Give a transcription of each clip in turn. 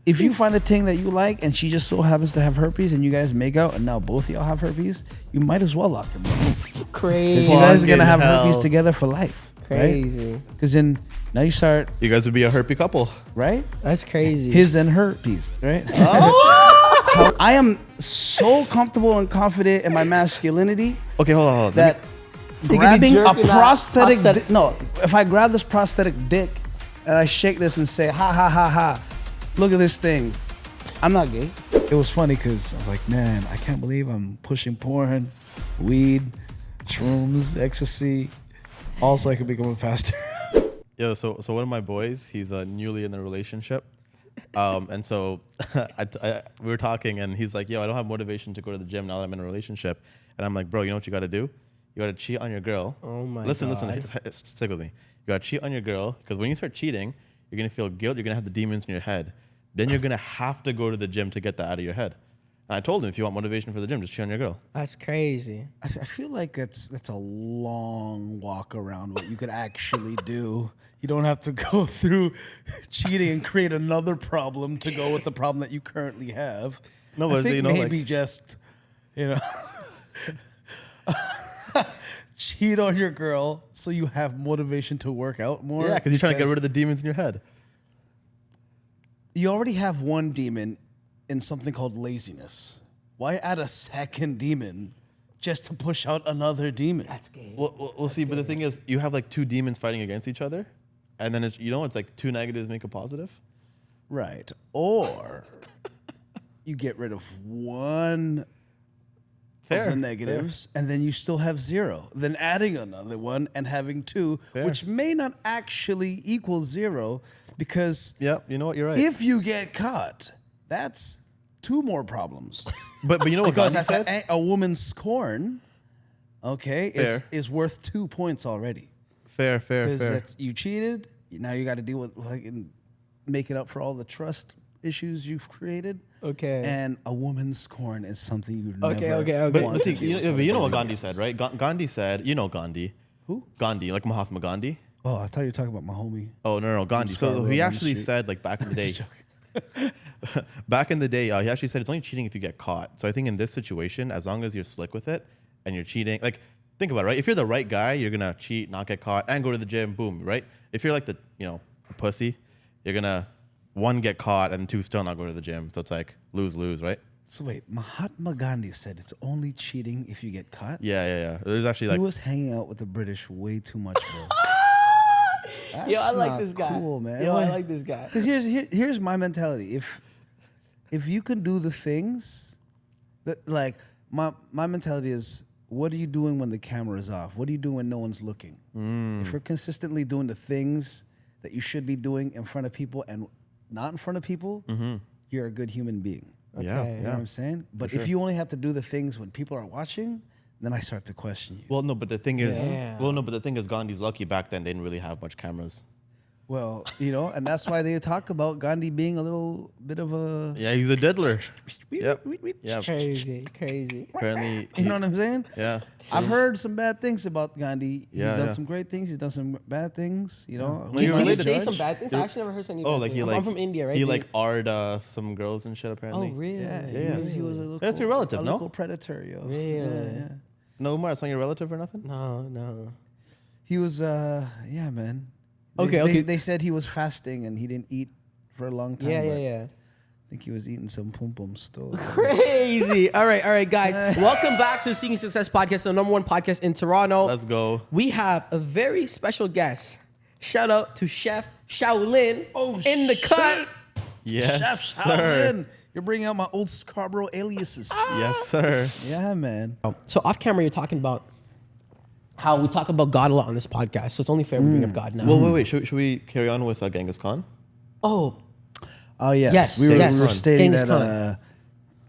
if you find a thing that you like and she just so happens to have herpes and you guys make out and now both of y'all have herpes, you might as well lock them up. Crazy. You guys are going to have herpes together for life. Crazy. Because then now you start. You guys would be a herpes couple. Right? That's crazy. His and herpes, right? Oh. I am so comfortable and confident in my masculinity. Okay, hold on. That grabbing a prosthetic no, if I grab this prosthetic dick and I shake this and say, ha, ha, ha, ha, look at this thing, I'm not gay. It was funny because I was like, man, I can't believe I'm pushing porn, weed, shrooms, ecstasy, all so I can become a pastor. Yo, so one of my boys, he's newly in a relationship. And so we were talking and he's like, yo, I don't have motivation to go to the gym now that I'm in a relationship. And I'm like, bro, you know what you got to do? You got to cheat on your girl. Oh my God. Listen, stick with me. You got to cheat on your girl because when you start cheating, you're going to feel guilt. You're going to have the demons in your head. Then you're going to have to go to the gym to get that out of your head. And I told him, if you want motivation for the gym, just cheat on your girl. That's crazy. I feel like that's a long walk around what you could actually do. You don't have to go through cheating and create another problem to go with the problem that you currently have. No, but I think you know, maybe just, you know, cheat on your girl so you have motivation to work out more. Yeah, because you're trying to get rid of the demons in your head. You already have one demon in something called laziness. Why add a second demon just to push out another demon? That's gay. We'll see. But the thing is, you have like two demons fighting against each other. And then it's, it's like two negatives make a positive. Right. Or you get rid of one of the negatives, and then you still have zero. Then adding another one and having two, which may not actually equal zero, because yep, you know what, you're right. If you get caught, that's two more problems. But you know what Gandhi said? A woman's scorn, okay, is worth 2 points already. Fair. Because you cheated. Now you got to deal with make it up for all the trust issues you've created. Okay. And a woman's scorn is something you never okay. But see, you know what Gandhi said, right? Gandhi said, you know Gandhi. Who? Gandhi, like Mahatma Gandhi. Oh, I thought you were talking about my homie. Oh, no, Gandhi. So he actually said, like, back in the day, he actually said it's only cheating if you get caught. So I think in this situation, as long as you're slick with it and you're cheating, like, think about it, right? If you're the right guy, you're going to cheat, not get caught, and go to the gym, boom, right? If you're like the, a pussy, you're going to, 1, get caught, and 2, still not go to the gym. So it's like lose-lose, right? So wait, Mahatma Gandhi said it's only cheating if you get caught? Yeah. There's actually like... He was hanging out with the British way too much, bro. Yo, I like this guy. Cool, man. Yo, I like this guy. Because here's my mentality. If you can do the things that, like, my mentality is, what are you doing when the camera is off? What are you doing when no one's looking? If you're consistently doing the things that you should be doing in front of people and not in front of people, you're a good human being. Okay. Yeah. You know what I'm saying? But if you only have to do the things when people are watching, then I start to question you. Well, no, but the thing is, Gandhi's lucky back then they didn't really have much cameras. Well, and that's why they talk about Gandhi being a little bit of a... Yeah, he's a diddler. Yep. Crazy. Apparently... You know what I'm saying? Yeah. I've heard some bad things about Gandhi. He's done some great things. He's done some bad things, Can you say some bad things? I actually never heard any bad things. I'm from India, right? He like R''d some girls and shit, apparently. Oh, really? Yeah. He was a local... That's your relative, no? A local predator, yo. Really? Yeah. No, Umar, it's not your relative or nothing? No. He was, man. Okay. They said he was fasting and he didn't eat for a long time. Yeah. I think he was eating some pum pum still. Crazy. All right, guys. Welcome back to Seeking Success Podcast, the #1 podcast in Toronto. Let's go. We have a very special guest. Shout out to Chef Shaolin in the cut. Yes, Chef Shaolin. You're bringing out my old Scarborough aliases. Yes, sir. Yeah, man. So off camera, you're talking about how we talk about God a lot on this podcast. So it's only fair we bring up God now. Well, wait. Should we carry on with Genghis Khan? Oh, yes. We were stating Genghis that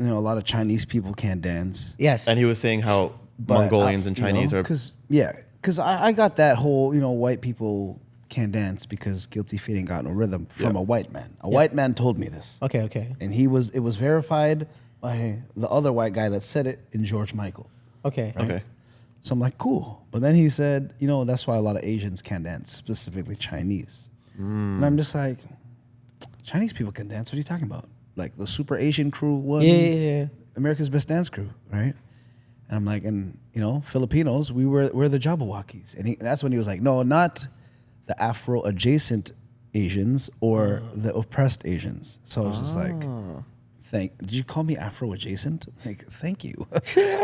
a lot of Chinese people can't dance. yes. And he was saying how Mongolians and Chinese are... Because I got that whole, white people can't dance because guilty feet ain't got no rhythm from a white man. A white man told me this. Okay. And it was verified by the other white guy that said it in George Michael. Okay. Okay. So I'm like, cool. But then he said, that's why a lot of Asians can't dance, specifically Chinese. And I'm just like, Chinese people can dance. What are you talking about? Like the Super Asian crew won America's Best Dance Crew, right? And I'm like, and you know, Filipinos, we're the Jabberwockies. And that's when he was like, no, not the Afro adjacent Asians or the oppressed Asians. So I was just like, did you call me Afro adjacent? Like, thank you.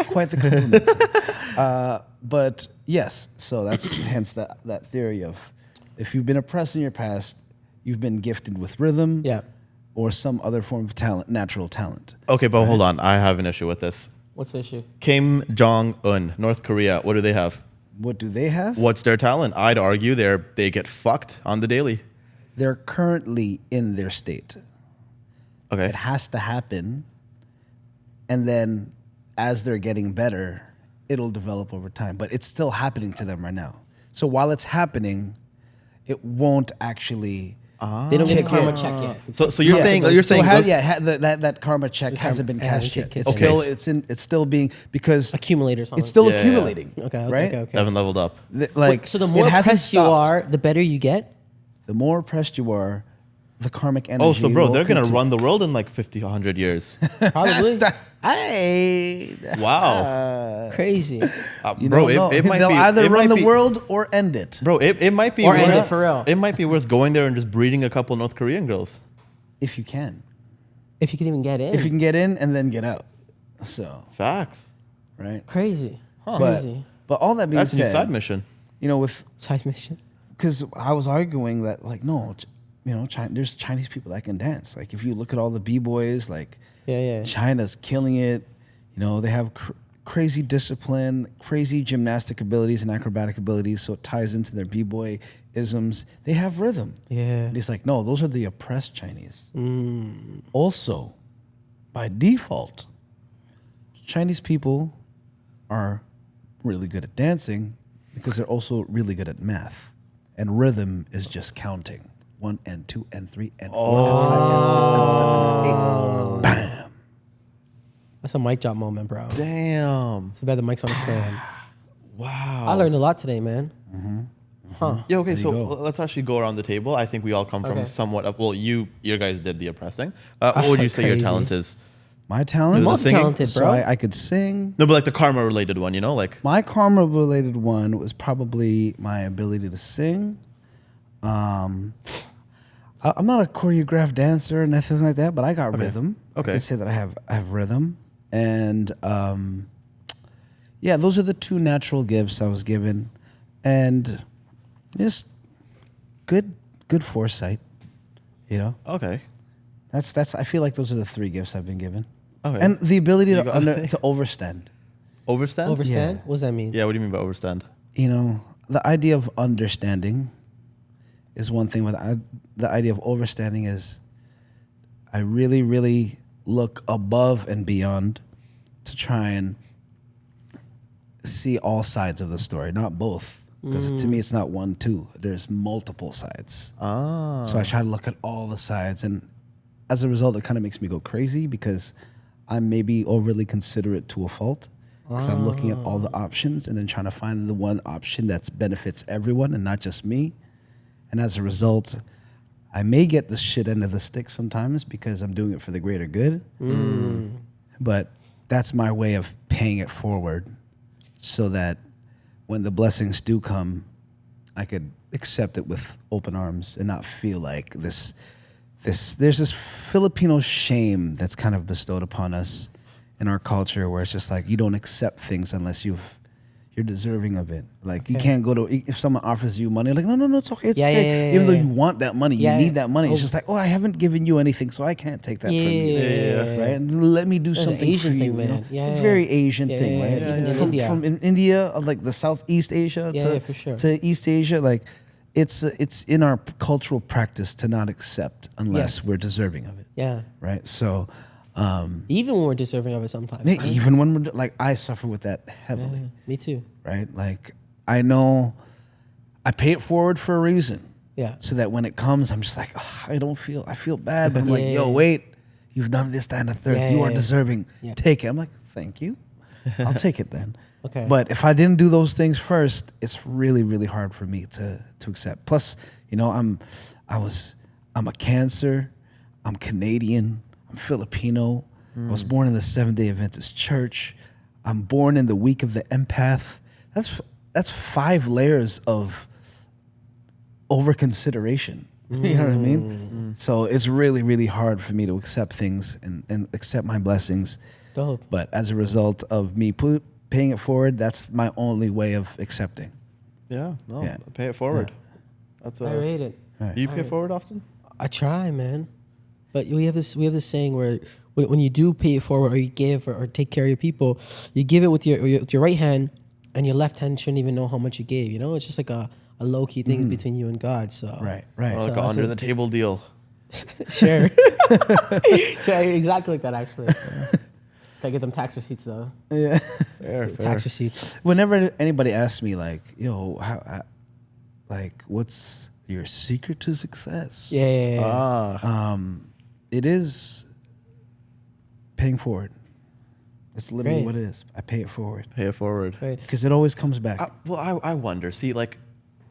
Quite the compliment. But yes, so that's hence that theory of if you've been oppressed in your past, you've been gifted with rhythm or some other form of talent, natural talent. Okay, but hold on. I have an issue with this. What's the issue? Kim Jong-un, North Korea. What do they have? What do they have? What's their talent? I'd argue they get fucked on the daily. They're currently in their state. Okay. It has to happen. And then as they're getting better, it'll develop over time. But it's still happening to them right now. So while it's happening, it won't actually... They don't get a karma check yet. So you're saying that karma check hasn't been cashed yet. It's still being because accumulators. It's still accumulating. Okay. Right? Okay. Haven't leveled up. So the more oppressed you are, the better you get. The more oppressed you are, the karmic energy. Oh, so bro, they're gonna continue. run the world in like 50, 100 years. Probably. Hey, Wow. Crazy. Bro, it might they'll be either run the world or end it. Bro, it might be or worth, end it for real. It might be worth going there and just breeding a couple North Korean girls. If you can. If you can even get in. If you can get in and then get out. So Facts. right. Crazy. But all that being That's a new said, side mission. you know, with Side mission. because I was arguing that like no, you know, there's Chinese people that can dance. Like if you look at all the b-boys, like China's killing it. You know, they have crazy discipline, crazy gymnastic abilities and acrobatic abilities. So it ties into their b-boy isms. They have rhythm. Yeah. And he's like, no, those are the oppressed Chinese. Also, by default, Chinese people are really good at dancing because they're also really good at math. And rhythm is just counting. 1 and 2 and 3 and 4 and 5 and 6 and 7 and 8. Bam. That's a mic drop moment, bro. Damn. Too bad the mic's on the stand. Wow. I learned a lot today, man. Huh. Yeah, okay, so let's actually go around the table. I think we all come from somewhat up. Well, you guys did the oppressing. What would you say your talent is? My talent? Is it singing? Multi-talented, bro. So I could sing. No, but like the karma related one, you know? Like My karma-related one was probably my ability to sing. I'm not a choreographed dancer or nothing like that, but I got rhythm. Okay. I can say that I have rhythm. And yeah, those are the two natural gifts I was given. And just good foresight, you know? okay. That's I feel like those are the three gifts I've been given. Okay. And the ability to overstand. Overstand? Overstand? Yeah. What does that mean? Yeah, what do you mean by overstand? You know, the idea of understanding is one thing, but the idea of overstanding is I really, really look above and beyond to try and see all sides of the story, not both. Because to me, it's not 1, 2. There's multiple sides. So I try to look at all the sides. And as a result, it kind of makes me go crazy because I'm maybe overly considerate to a fault. Because I'm looking at all the options and then trying to find the one option that benefits everyone and not just me. And as a result, I may get the shit end of the stick sometimes because I'm doing it for the greater good. But that's my way of paying it forward so that when the blessings do come, I could accept it with open arms and not feel like there's this Filipino shame that's kind of bestowed upon us in our culture where it's just like you don't accept things unless you're deserving of it. Like you can't go to, if someone offers you money, like, no, it's okay. It's okay. Even though you want that money, you need that money. It's just like, I haven't given you anything, so I can't take that from you. Right? And let me do something Asian for you. thing, man. You know? Very Asian thing, right? Even in India. From in India, like the Southeast Asia for sure. to East Asia, like it's in our cultural practice to not accept unless we're deserving of it. Yeah. Right? So even when we're deserving of it sometimes. even when we're like, I suffer with that heavily. Yeah, me too. Right? Like I know I pay it forward for a reason. Yeah. So that when it comes, I'm just like, I feel bad, but I'm like, yo, wait, you've done this, that, and the third. You are deserving. Yeah. Take it. I'm like, thank you. I'll take it then. Okay. But if I didn't do those things first, it's really, really hard for me to accept. Plus, you know, I'm a Cancer. I'm Canadian. I'm Filipino. I was born in the Seventh-day Adventist Church. I'm born in the week of the empath. That's 5 layers of over-consideration. You know what I mean? So it's really, really hard for me to accept things and accept my blessings. Dope. But as a result of me paying it forward, that's my only way of accepting. Yeah, no, Yeah. pay it forward. That's I rate it. Right. Do you pay it forward often? I try, man. But we have this saying where when you do pay it forward or you give or take care of your people, you give it with your right hand, and your left hand shouldn't even know how much you gave. You know, it's just like a low key thing between you and God. So Right. Or like So an under the table deal. Sure. Sure, exactly like that, actually. Gotta get them tax receipts, though. Yeah. Fair. Tax receipts. Whenever anybody asks me, like, yo, what's your secret to success? Yeah. It is paying forward. That's literally Great. what it is. I pay it forward. Pay it forward. Right. Because it always comes back. Well, I wonder. See, like,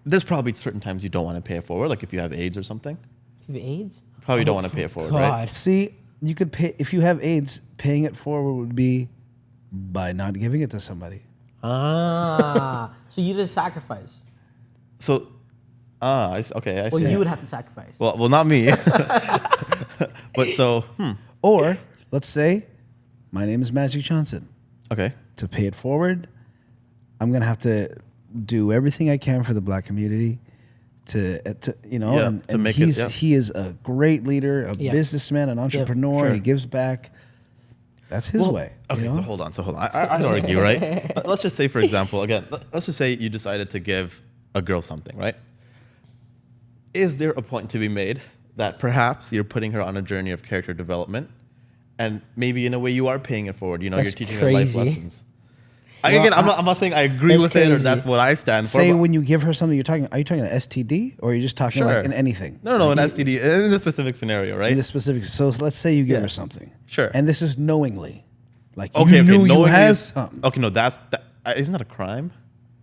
there's probably certain times you don't want to pay it forward. Like if you have AIDS or something, You have AIDS? probably don't want to pay it forward, God. right? See, you could pay, if you have AIDS, paying it forward would be by not giving it to somebody. So you did a sacrifice. So, okay, I Well, see. you would have to sacrifice. Well, not me. But so, Or, let's say, my name is Magic Johnson. okay. To pay it forward, I'm going to have to do everything I can for the black community to you know, Yeah, and, to and make it, he's, yeah. he is a great leader, a Yeah. businessman, an entrepreneur, sure. and he gives back. That's his way. you Okay, know? so hold on. I'd argue, right? Let's just say, for example, again, let's just say you decided to give a girl something, right? Is there a point to be made that perhaps you're putting her on a journey of character development, and maybe in a way you are paying it forward? You know, That's you're teaching her life crazy. lessons. Again, I'm not saying I agree That's with it or crazy. that's what I stand for. Say but- when you give her something, are you talking an STD or are you just talking Sure. like in anything? No, an STD in this specific scenario, right? In this specific. So let's say you give Yeah. her something. Sure. And this is knowingly. Like Okay, you knew you knowingly had is- something. Okay, no, isn't that a crime?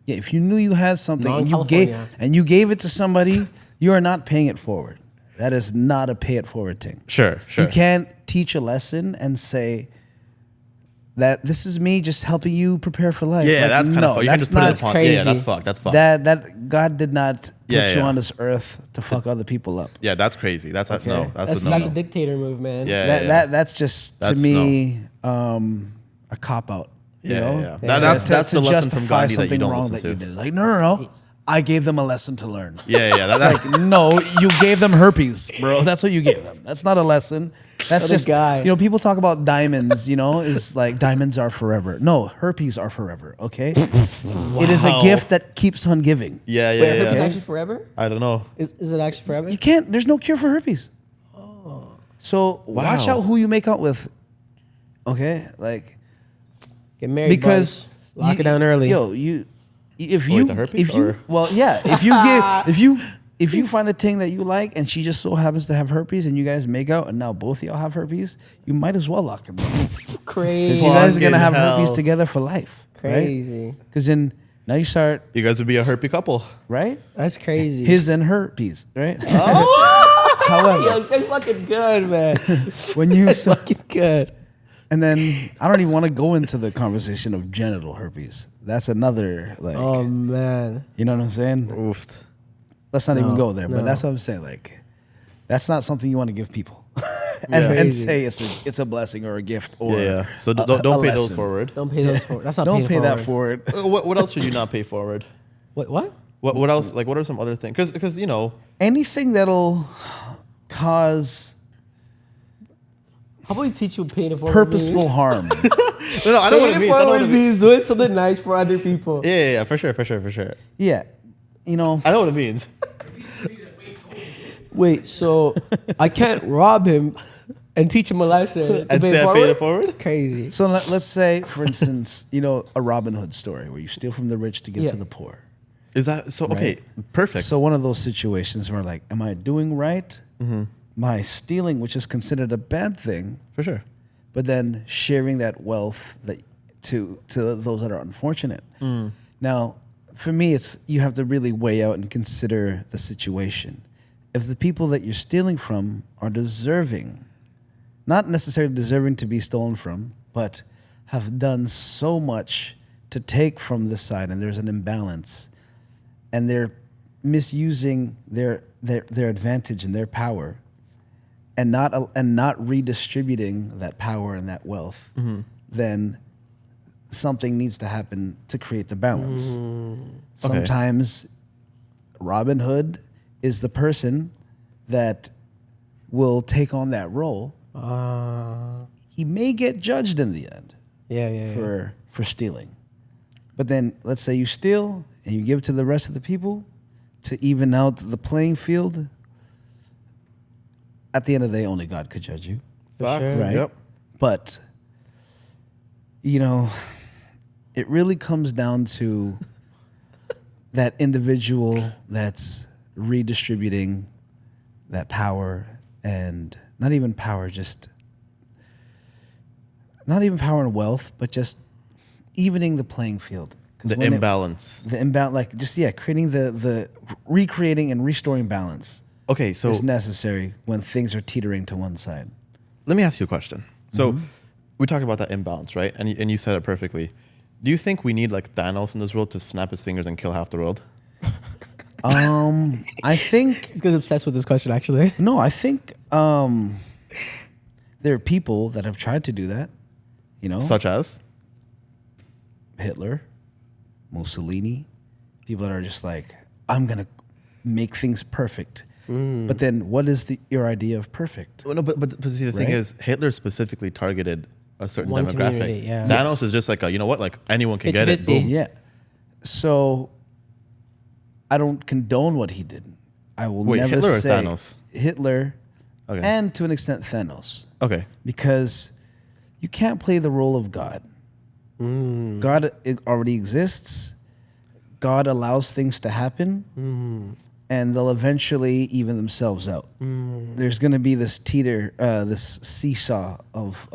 Yeah, if you knew you had something Not in and California. you gave it to somebody, you are not paying it forward. That is not a pay it forward thing. Sure. You can't teach a lesson and say that this is me just helping you prepare for life. Yeah, Like, that's kind no, of fucked. You can that's just put it not upon. crazy. Yeah, that's fucked. That's fucked. that God did not put Yeah, you yeah. on this earth to fuck other people up. Yeah, that's crazy. That's Okay. no. That's That's a no. a dictator move, man. Yeah. That's just That's to me a cop out. You Yeah, know? yeah. To- That's to the lesson from justify Gandhi that you something don't wrong listen that to. you did. Like no. I gave them a lesson to learn. Yeah. Like no, you gave them herpes, bro. That's what you gave them. That's not a lesson. That's What a just guy. You know, people talk about diamonds. You know, is like diamonds are forever. No, herpes are forever. Okay, it is a Wow. gift that keeps on giving. yeah. Wait, herpes Yeah. actually forever? I don't know. Is it actually forever? You can't. There's no cure for herpes. So watch Wow. out who you make out with. Okay, like Get married, because boys. Lock it down early. Yo, the herpes, or- if you find a thing that you like and she just so happens to have herpes and you guys make out and now both of y'all have herpes, you might as well lock them. Because Crazy. you guys are gonna have Fucking herpes hell. together for life. Crazy. Because then now you start You guys would be a herpy couple. right. That's crazy. His and herpes, right? Yo, However, this guy's fucking good, man. when you fucking good. and then I don't even want to go into the conversation of genital herpes. That's another like Oh man. you know what I'm saying? Oofed. Let's not even go there. no. But that's what I'm saying. Like, that's not something you want to give people, and Crazy. say it's a blessing or a gift or Yeah. So a- don't a pay those lesson. forward. Don't pay those forward. That's not Don't paying pay it that forward. forward. What else should you not pay forward? What? What else? Like, what are some other things? Because you know. Anything that'll cause How about we teach you paying it forward? purposeful harm. No, I don't want to Paying be. it forward means doing something nice for other people. Yeah, for sure. Yeah, you know. I know what it means. Wait, so I can't rob him and teach him a lesson And say I paid it forward? Crazy. So let's say, for instance, you know, a Robin Hood story where you steal from the rich to give Yeah. to the poor. Is that so? Okay, Right. perfect. So one of those situations where like, am I doing right? Am I stealing, which is considered a bad thing? for sure. But then sharing that wealth that to those that are unfortunate. Now, for me, it's you have to really weigh out and consider the situation. if the people that you're stealing from are deserving, not necessarily deserving to be stolen from, but have done so much to take from this side, and there's an imbalance, and they're misusing their advantage and their power, and not redistributing that power and that wealth, then something needs to happen to create the balance. Sometimes Robin Hood is the person that will take on that role. He may get judged in the end for stealing. But then let's say you steal and you give it to the rest of the people to even out the playing field. At the end of the day, only God could judge you. Facts. Right? Yep. But, it really comes down to that individual that's redistributing that power, and not even power and wealth, but just evening the playing field. The imbalance. Creating the recreating and restoring balance. Okay, so is necessary when things are teetering to one side. Let me ask you a question. So we talked about that imbalance, right? And you said it perfectly. Do you think we need like Thanos in this world to snap his fingers and kill half the world? I think He's gonna obsessed with this question, actually. no. I think there are people that have tried to do that. Such as? Hitler, Mussolini, people that are just like, I'm gonna make things perfect. But then, what is your idea of perfect? Well, no, but see, the thing Right? is, Hitler specifically targeted a certain One demographic. community, yeah. Thanos is just like, like anyone can get it. 50-50. Boom. Yeah. So I don't condone what he did. I will Wait, never Hitler or say Thanos? Hitler, Okay. and to an extent Thanos, Okay. because you can't play the role of God. God already exists. God allows things to happen, and they'll eventually even themselves out. There's going to be this this seesaw of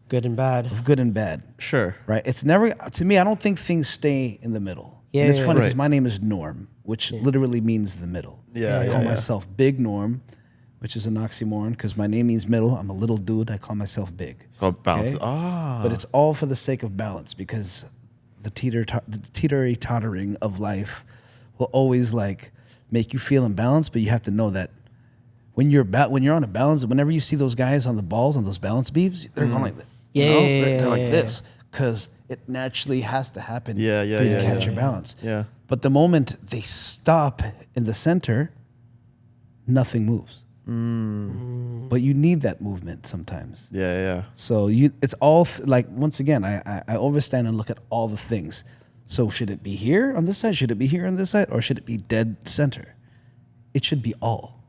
Good and bad. good and bad. Sure. Right? It's never, to me, I don't think things stay in the middle. Yeah, And it's yeah, funny because right. my name is Norm, which literally means the middle. Yeah, I yeah, call yeah. myself Big Norm, which is an oxymoron because my name means middle. I'm a little dude. I call myself big. So balance. Okay? But it's all for the sake of balance, because the teetery-tottering of life will always like make you feel imbalanced, but you have to know that when you're on a balance, whenever you see those guys on the balls, on those balance beams, they're going like that. They're like this, because it naturally has to happen for you to catch your balance. Yeah. But the moment they stop in the center, nothing moves. But you need that movement sometimes. Yeah. So it's all like, once again, I overstand and look at all the things. So should it be here on this side? Should it be here on this side? Or should it be dead center? It should be all.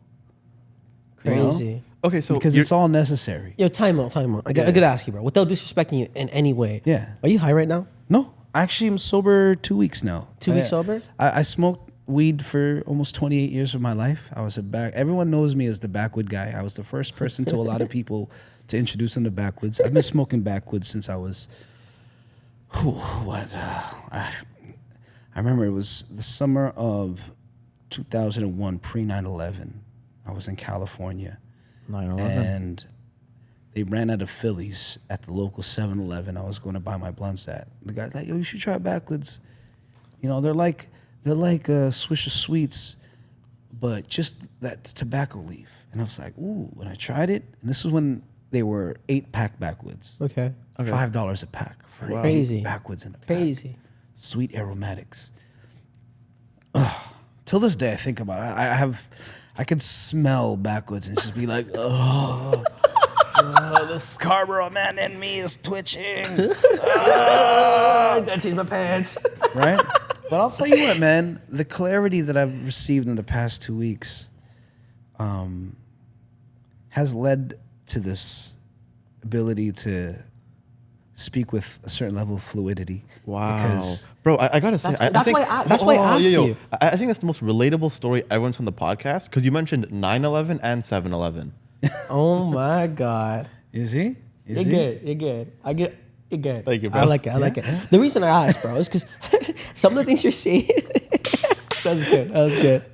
Crazy. Okay, so Because it's all necessary. Yo, time out. I gotta ask you, bro. Without disrespecting you in any way. Yeah. Are you high right now? No, actually, I'm sober 2 weeks now. 2 weeks sober? I smoked weed for almost 28 years of my life. I was everyone knows me as the backwood guy. I was the first person to a lot of people to introduce them to backwoods. I've been smoking backwoods since I was, I remember it was the summer of 2001, pre 9/11. I was in California. 9/11. And they ran out of Phillies at the local 7-Eleven I was going to buy my blunts at. The guy's like, yo, you should try backwoods. They're like Swisher Sweets, but just that tobacco leaf. And I was like, ooh. And I tried it, and this is when they were 8-pack backwoods. Okay. $5 a pack for Crazy. 8 backwoods in a pack. Crazy. Sweet aromatics. Till this day, I think about it. I could smell backwoods and just be like, oh, the Scarborough man in me is twitching. I gotta change my pants. Right? But I'll tell you what, man, the clarity that I've received in the past 2 weeks has led to this ability to speak with a certain level of fluidity. Wow. Because Bro, I gotta say, That's think, why I asked you. I think that's the most relatable story everyone's from the podcast, because you mentioned 9/11 and 7/11. Oh my God. is he? You're good. You're good. You're good. Thank you, bro. I like it. The reason I asked, bro, is because some of the things you're saying, that was good.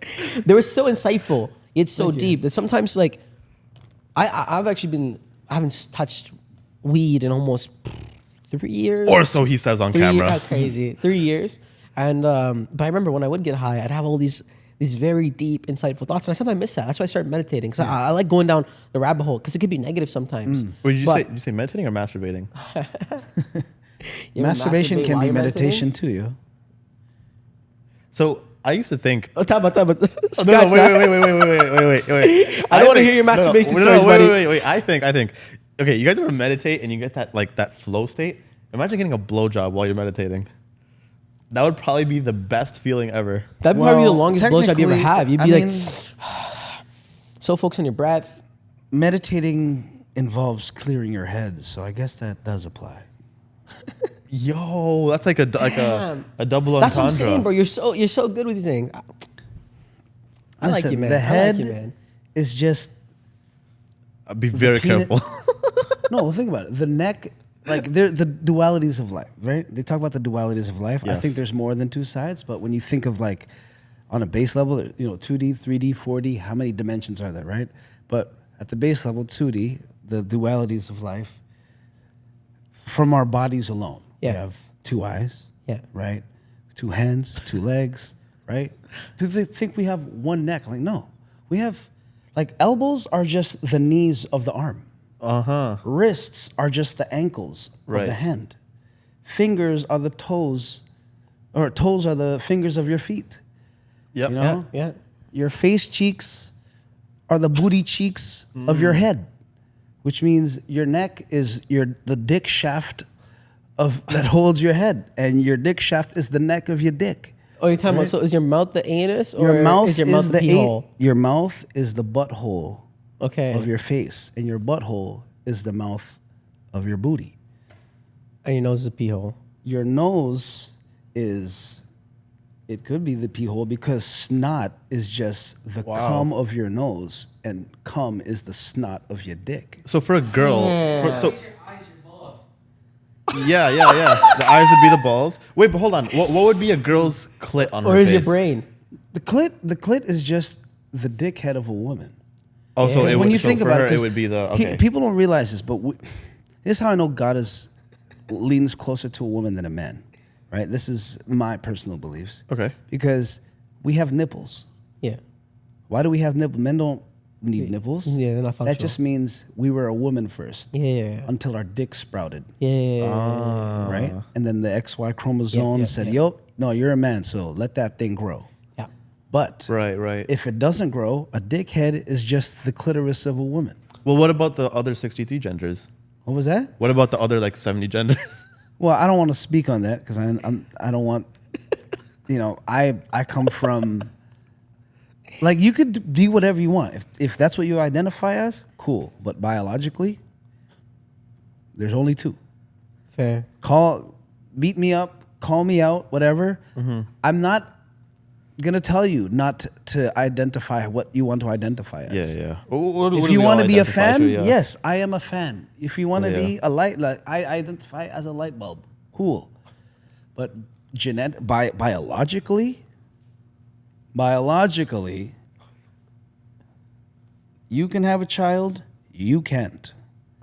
They were so insightful. It's so deep that sometimes like I haven't touched weed in almost 3 years. Or so he says on camera. How crazy. 3 years. And but I remember when I would get high, I'd have all these very deep, insightful thoughts, and I sometimes miss that. That's why I started meditating, because I like going down the rabbit hole, because it could be negative sometimes. Wait, did you say meditating or masturbating? Masturbation can be meditation meditating? too, yo. So I used to think. Oh, time out. Oh, wait. I don't want to hear your masturbation stories, buddy. Wait. I think. Okay, you guys ever meditate and you get that flow state? Imagine getting a blowjob while you're meditating. That would probably be the best feeling ever. That'd probably be the longest blowjob you ever have. You'd be so focused on your breath. Meditating involves clearing your head, so I guess that does apply. Yo, that's like a double entendre. That's what I'm saying, bro. You're so good with these things. I like you, man. The head I like you, man. is just. Be very careful. No, think about it. The neck, like they're the dualities of life, right? They talk about the dualities of life. Yes. I think there's more than two sides, but when you think of like on a base level, 2D, 3D, 4D, how many dimensions are there, right? But at the base level, 2D, the dualities of life, from our bodies alone. Yeah. We have two eyes, Yeah. right? Two hands, two legs, right? Do they think we have one neck? Like, no. We have, like, elbows are just the knees of the arm. Wrists are just the ankles of the hand. Fingers are the toes, or toes are the fingers of your feet. Yep. You know? Yeah. Your face cheeks are the booty cheeks of your head, which means your neck is the dick shaft that holds your head, and your dick shaft is the neck of your dick. Oh, you're talking about, so is your mouth the anus, or Your mouth is your mouth the pee hole? Your mouth is the butthole Okay. of your face, and your butthole is the mouth of your booty. And your nose is a pee hole. Your nose it could be the pee hole, because snot is just the cum of your nose, and cum is the snot of your dick. So for a girl, yeah. The eyes would be the balls. Wait, but hold on. What would be a girl's clit on her Or face? is your brain? The clit is just the dick head of a woman. Oh, so When you think about it, 'cause it would be the okay. people don't realize this, but this is how I know God leans closer to a woman than a man, right? This is my personal beliefs. Okay. Because we have nipples. Yeah. Why do we have nipples? Men don't need nipples. Yeah, they're not functional. That just means we were a woman first. Yeah. Until our dick sprouted. Yeah. Right? And then the XY chromosome said, yo, no, you're a man, so let that thing grow. Yeah. But Right. if it doesn't grow, a dick head is just the clitoris of a woman. Well, what about the other 63 genders? What was that? What about the other 70 genders? Well, I don't want to speak on that, because I don't want, I come from, like, you could be whatever you want. If that's what you identify as, cool. But biologically, there's only two. Fair. Beat me up, call me out, whatever. I'm not gonna tell you not to identify what you want to identify as. Yeah. If you want to be a fan, yes, I am a fan. If you want to be a light, like I identify as a light bulb. Cool. But biologically, you can have a child, you can't.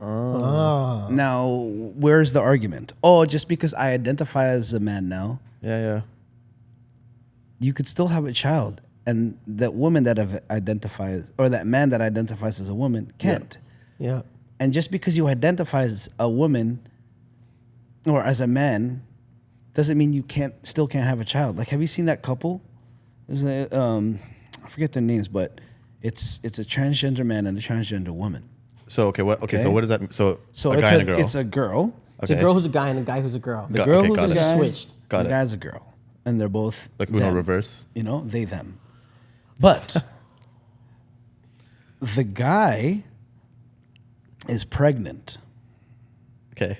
Now, where's the argument? Oh, just because I identify as a man now, Yeah. you could still have a child, and that woman that identifies, or that man that identifies as a woman can't. Yeah. And just because you identify as a woman or as a man doesn't mean you still can't have a child. Like, have you seen that couple? I forget their names, but it's a transgender man and a transgender woman. So so what does that mean? So a guy and a girl. It's a girl. It's a girl who's a guy and a guy who's a girl. The girl who's got a it. guy. Switched. Got the it. guy's a girl, and they're both Like Uno them. reverse. They them. But the guy is pregnant, Okay.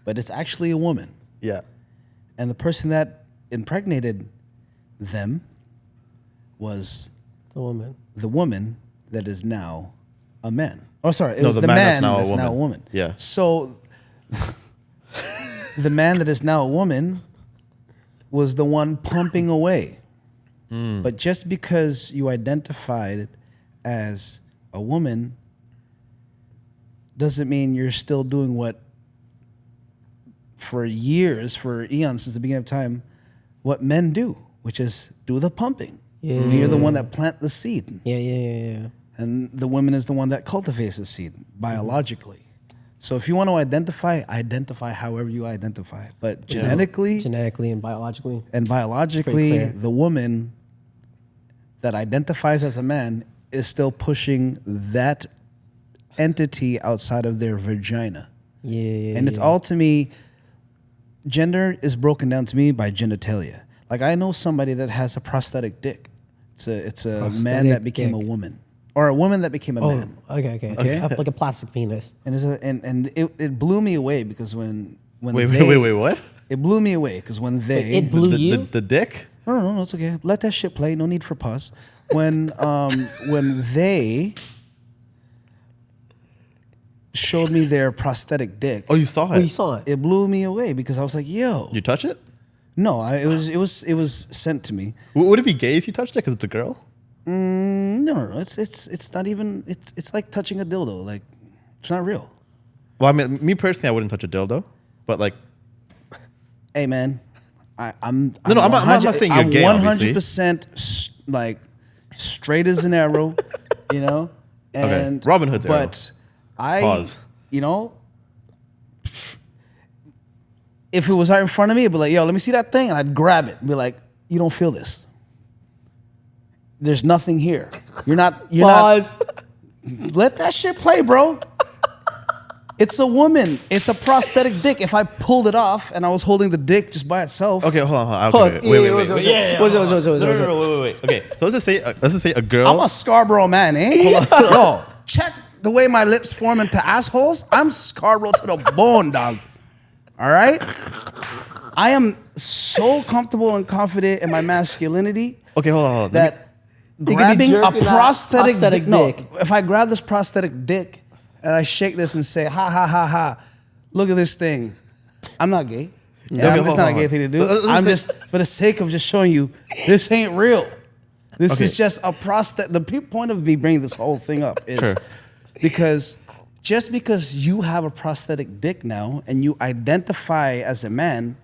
but it's actually a woman. Yeah. And the person that impregnated them was The woman. the woman that is now a man. Oh, sorry. It No, was the the man man that's that's now a now a woman. woman. Yeah. So the man that is now a woman was the one pumping away. But just because you identified as a woman doesn't mean you're still doing what for years, for eons, since the beginning of time, what men do, which is do the pumping. Yeah. You're the one that plant the seed. Yeah. And the woman is the one that cultivates the seed biologically. So if you want to identify however you identify. But genetically and biologically. The woman that identifies as a man is still pushing that entity outside of their vagina. And it's all, to me, gender is broken down to me by genitalia. Like, I know somebody that has a prosthetic dick. It's a man that became a woman. Or a woman that became a man. Okay. Like a plastic penis. And it blew me away because when wait, what? It blew me away because when they... It blew you? The dick? No, it's okay. Let that shit play. No need for pause. When they showed me their prosthetic dick... Oh, you saw it? Oh, you saw it? It blew me away because I was like, yo... You touch it? No, it was sent to me. Would it be gay if you touched it because it's a girl? No. It's not even. It's like touching a dildo. Like, it's not real. Well, I mean, me personally, I wouldn't touch a dildo, but like, hey man, I'm not saying you're gay. 100% like straight as an arrow, you know. And okay, Robin Hood's arrow. But Pause. You know, if it was right in front of me, I'd be like, yo, let me see that thing, and I'd grab it and be like, you don't feel this. There's nothing here. You're not. Let that shit play, bro. It's a woman. It's a prosthetic dick. If I pulled it off and I was holding the dick just by itself. Okay, hold on. Okay, wait. Wait. Okay, so let's just say a girl. I'm a Scarborough man, eh? Yo, check the way my lips form into assholes. I'm Scarborough to the bone, dog. All right? I am so comfortable and confident in my masculinity. Okay, hold on. That grabbing a prosthetic dick. No, if I grab this prosthetic dick and I shake this and say, ha, look at this thing. I'm not gay. It's not a gay thing to do. I'm just, for the sake of just showing you, this ain't real. This is just a prosthetic. The point of me bringing this whole thing up is because just because you have a prosthetic dick now and you identify as a man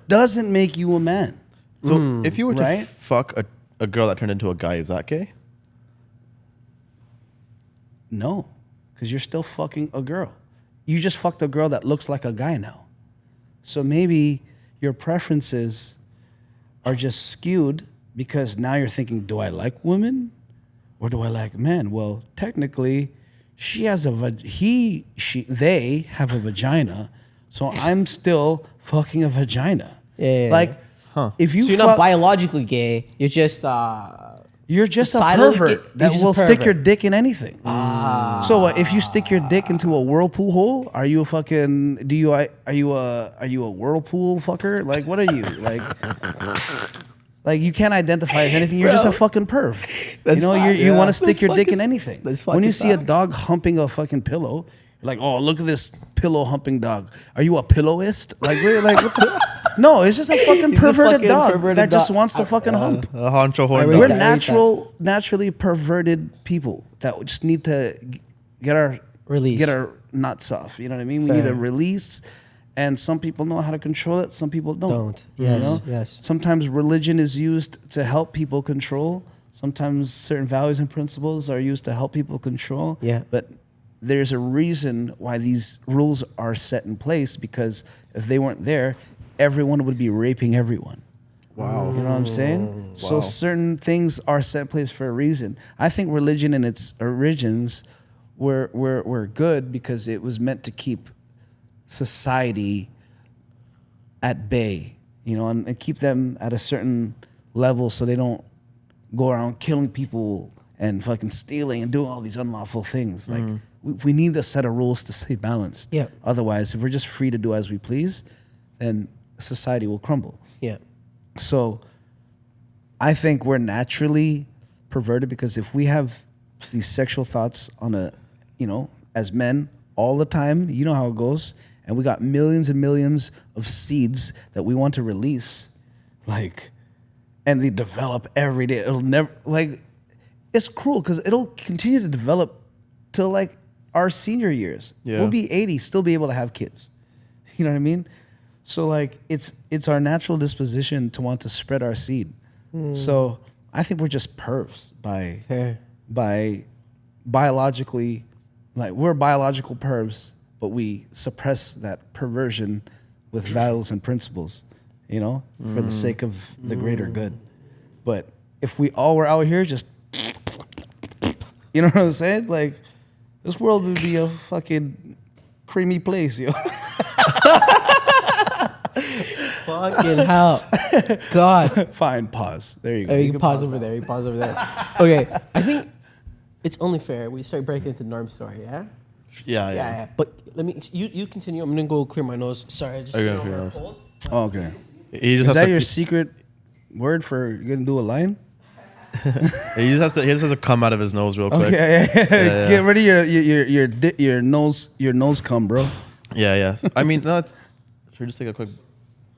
doesn't make you a man. So if you were to fuck a girl that turned into a guy, is that gay? No, because you're still fucking a girl. You just fucked a girl that looks like a guy now. So maybe your preferences are just skewed because now you're thinking, do I like women or do I like men? Well, technically, they have a vagina, so I'm still fucking a vagina. Yeah. Like, if you so you're not biologically gay. You're just a pervert that will stick your dick in anything. So if you stick your dick into a whirlpool hole, are you a fucking? Are you a whirlpool fucker? Like, what are you like? You can't identify as anything. You're just a fucking perv. You want to stick your dick in anything. When you see a dog humping a fucking pillow, you're like, oh, look at this pillow humping dog. Are you a pillowist? Like, really? Like, what the? No, it's just a fucking perverted dog that just wants to fucking hump. A honcho horn dog. We're naturally perverted people that just need to get our nuts off. You know what I mean? We need a release, and some people know how to control it. Some people don't. Yes. Sometimes religion is used to help people control. Sometimes certain values and principles are used to help people control. Yeah. But there's a reason why these rules are set in place, because if they weren't there, everyone would be raping everyone. Wow. You know what I'm saying? Wow. So certain things are set in place for a reason. I think religion in its origins were good because it was meant to keep society at bay, you know, and keep them at a certain level so they don't go around killing people and fucking stealing and doing all these unlawful things. Like, we need a set of rules to stay balanced. Yeah. Otherwise, if we're just free to do as we please, then society will crumble. Yeah. So I think we're naturally perverted because if we have these sexual thoughts as men all the time, you know how it goes, and we got millions and millions of seeds that we want to release, and they develop every day. It'll never, it's cruel because it'll continue to develop till like our senior years. Yeah. We'll be 80, still be able to have kids. You know what I mean? So like it's our natural disposition to want to spread our seed. So I think we're just pervs by biologically, like we're biological pervs, but we suppress that perversion with values and principles, you know, for the sake of the greater good. But if we all were out here just, you know what I'm saying? Like, this world would be a fucking creamy place, yo. Fucking hell. God. Fine, pause. There you go. Oh, you can pause over there. You can pause over there. Okay. I think it's only fair we start breaking into Norm's story, yeah? Yeah. But let me, you continue. I'm going to go clear my nose. Sorry. I just Okay, clear your nose. Oh, okay. He just Is has that to, your secret word for you're going to do a line? he just has to come out of his nose real quick. Okay, Yeah. Get rid of your nose cum, bro. Yeah. I mean, no, should we just take a quick...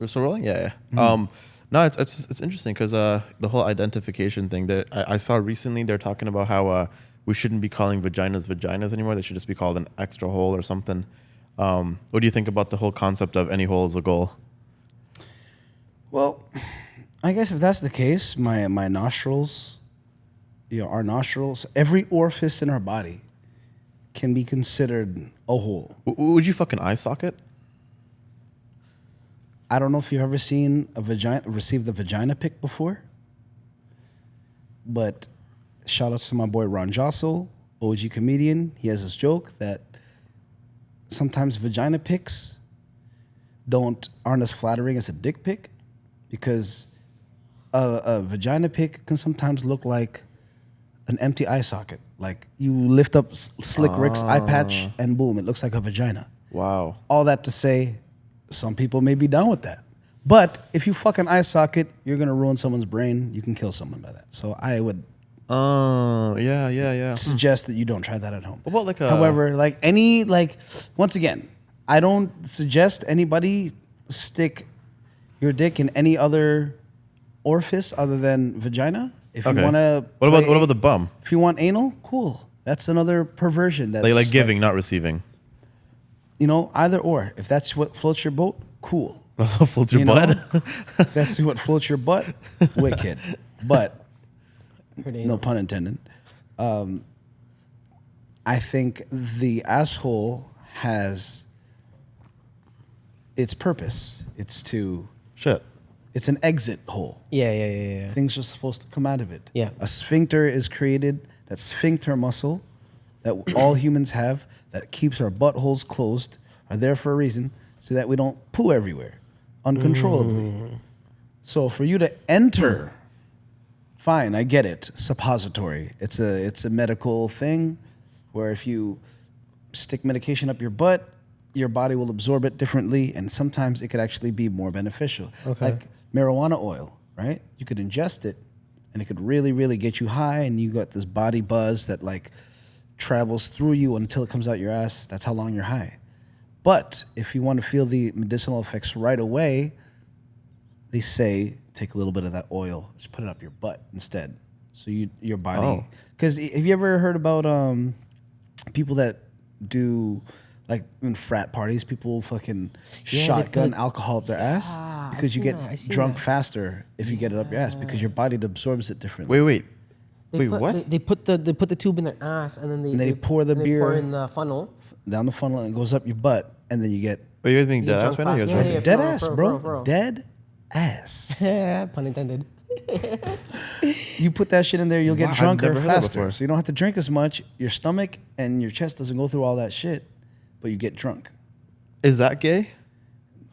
We're still rolling? Yeah. No, it's interesting because the whole identification thing that I saw recently, they're talking about how we shouldn't be calling vaginas anymore. They should just be called an extra hole or something. What do you think about the whole concept of any hole is a goal? Well, I guess if that's the case, my nostrils, our nostrils, every orifice in our body can be considered a hole. Would you fucking eye socket? I don't know if you've ever seen receive the vagina pic before, but shout out to my boy Ron Jossel, OG comedian. He has this joke that sometimes vagina pics aren't as flattering as a dick pic, because a vagina pic can sometimes look like an empty eye socket. Like you lift up Slick Rick's eye patch and boom, it looks like a vagina. Wow. All that to say, some people may be down with that. But if you fucking eye socket, you're going to ruin someone's brain. You can kill someone by that. So I would yeah. suggest that you don't try that at home. What about like a... However, once again, I don't suggest anybody stick your dick in any other orifice other than vagina. If you want to... What about the bum? If you want anal, cool. That's another perversion. That's Like giving, not receiving. You know, either or. If that's what floats your boat, cool. Also floats your You butt. know? If that's what floats your butt, wicked. But, no pun intended. I think the asshole has its purpose. It's an exit hole. Yeah. Things are supposed to come out of it. Yeah. A sphincter is created, that sphincter muscle that all humans have, that keeps our buttholes closed, are there for a reason, so that we don't poo everywhere uncontrollably. So for you to enter, fine, I get it, suppository. It's a medical thing where if you stick medication up your butt, your body will absorb it differently, and sometimes it could actually be more beneficial. Okay. Like marijuana oil, right? You could ingest it, and it could really, really get you high, and you got this body buzz that like travels through you until it comes out your ass. That's how long you're high. But if you want to feel the medicinal effects right away, they say take a little bit of that oil, just put it up your butt instead. So your body. Because have you ever heard about people that do like in frat parties, people fucking shotgun alcohol up their ass because you get drunk faster if you get it up your ass because your body absorbs it differently. Wait, what? They put the tube in their ass and then they pour the beer pour in the funnel down the funnel and it goes up your butt, and then you get... Are you guys being dead ass right now? Yeah, dead ass, bro. Dead ass. Yeah, pun intended. You put that shit in there, you'll get drunker faster. before. So you don't have to drink as much. Your stomach and your chest doesn't go through all that shit, but you get drunk. Is that gay?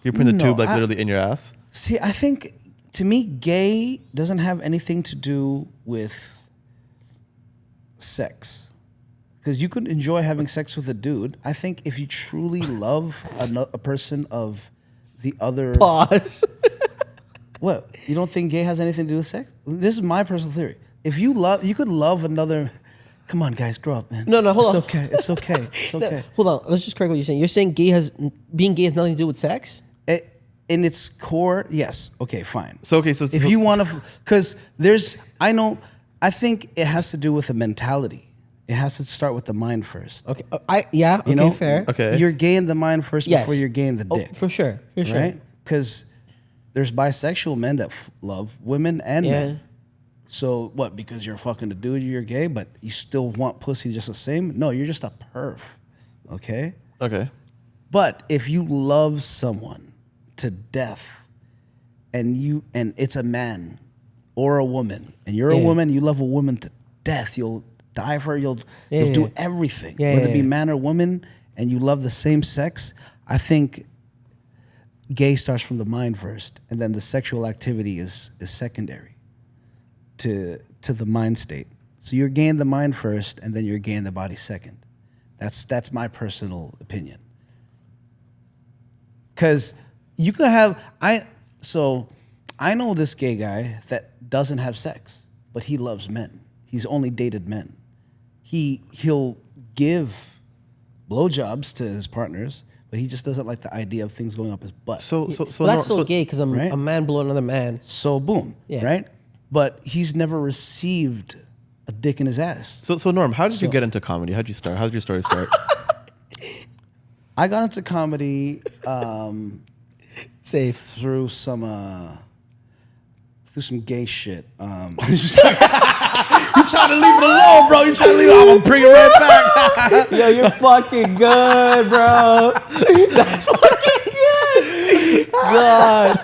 You're putting the tube literally in your ass? See, I think, to me, gay doesn't have anything to do with sex. Because you could enjoy having sex with a dude. I think if you truly love a person of the other... Pause. What? You don't think gay has anything to do with sex? This is my personal theory. If you could love another... Come on, guys, grow up, man. No, hold on. It's okay. It's okay. Hold on. Let's just correct what you're saying. You're saying being gay has nothing to do with sex? In its core, yes. Okay, fine. So if you want to... Because I I think it has to do with the mentality. It has to start with the mind first. Okay. Okay, fair. Okay. You're gay in the mind first Yes. before you're gay in the dick. For sure. Right? Because there's bisexual men that love women and men. So what? Because you're fucking a dude, you're gay, but you still want pussy just the same? No, you're just a perv. Okay? Okay. But if you love someone to death and it's a man or a woman, and you're a woman, you love a woman to death, you'll die for her, you'll do everything. Whether it be man or woman, and you love the same sex, I think gay starts from the mind first, and then the sexual activity is secondary to the mind state. So you're gay in the mind first, and then you're gay in the body second. That's my personal opinion. Because you could have I know this gay guy that doesn't have sex, but he loves men. He's only dated men. He'll give blowjobs to his partners, but he just doesn't like the idea of things going up his butt. Well, that's so gay because right? a man blowing another man. So boom, right? But he's never received a dick in his ass. So Norm, how did you get into comedy? How did you start? How did your story start? I got into comedy Safe. through some gay shit. You trying to leave it alone, bro. You trying to leave it. I'm going to bring it right back. Yo, you're fucking good, bro. That's fucking good. God.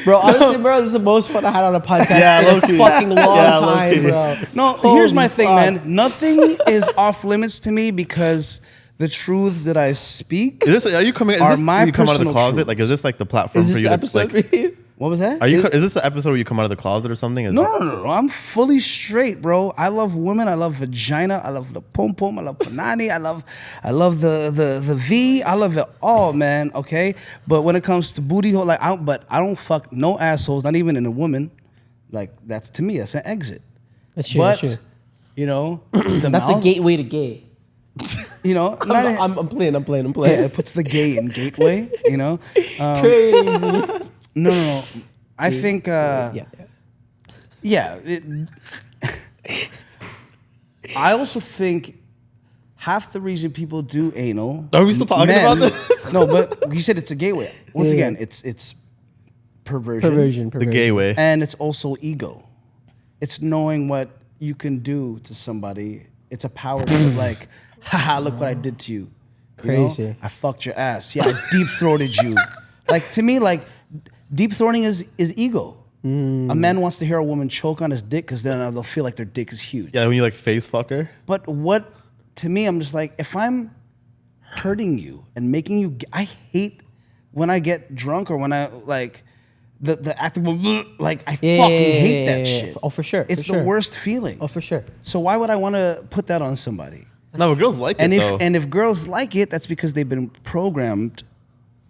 Bro, honestly, bro, this is the most fun I had on a podcast in a fucking long time, bro. No, here's my thing, man. Nothing is off limits to me because the truths that I speak Are you coming? Is are this my when you come out of the personal closet? truth. Like, is this like the platform Is for this you the to episode like? for you? What was that? Is this the episode where you come out of the closet or something? No. I'm fully straight, bro. I love women. I love vagina. I love the pom pom. I love panani. I love the V. I love it all, man. Okay, but when it comes to booty hole, I don't fuck no assholes. Not even in a woman. Like that's to me, that's an exit. That's true. But that's true. you know, the That's mouth, a gateway to gay. You know, I'm playing. yeah, it puts the gay in gateway. You know, Crazy. no. I think. Yeah. I also think half the reason people do anal. Are we still talking about this? No, but you said it's a gateway. Once again, it's perversion. The gay way. And it's also ego. It's knowing what you can do to somebody. It's a power to like, haha, look what I did to you. Crazy. You know? I fucked your ass. Yeah, I deep-throated you. Like, to me, like, deep-throating is ego. A man wants to hear a woman choke on his dick because then they'll feel like their dick is huge. Yeah, when you like face fuck her. But to me, I'm just like, if I'm hurting you and making you, I hate when I get drunk or when I like the act of like I fucking hate that shit. Oh, for sure. It's the worst feeling. Oh, for sure. So why would I want to put that on somebody? No, but girls like And it if though. and if girls like it, that's because they've been programmed.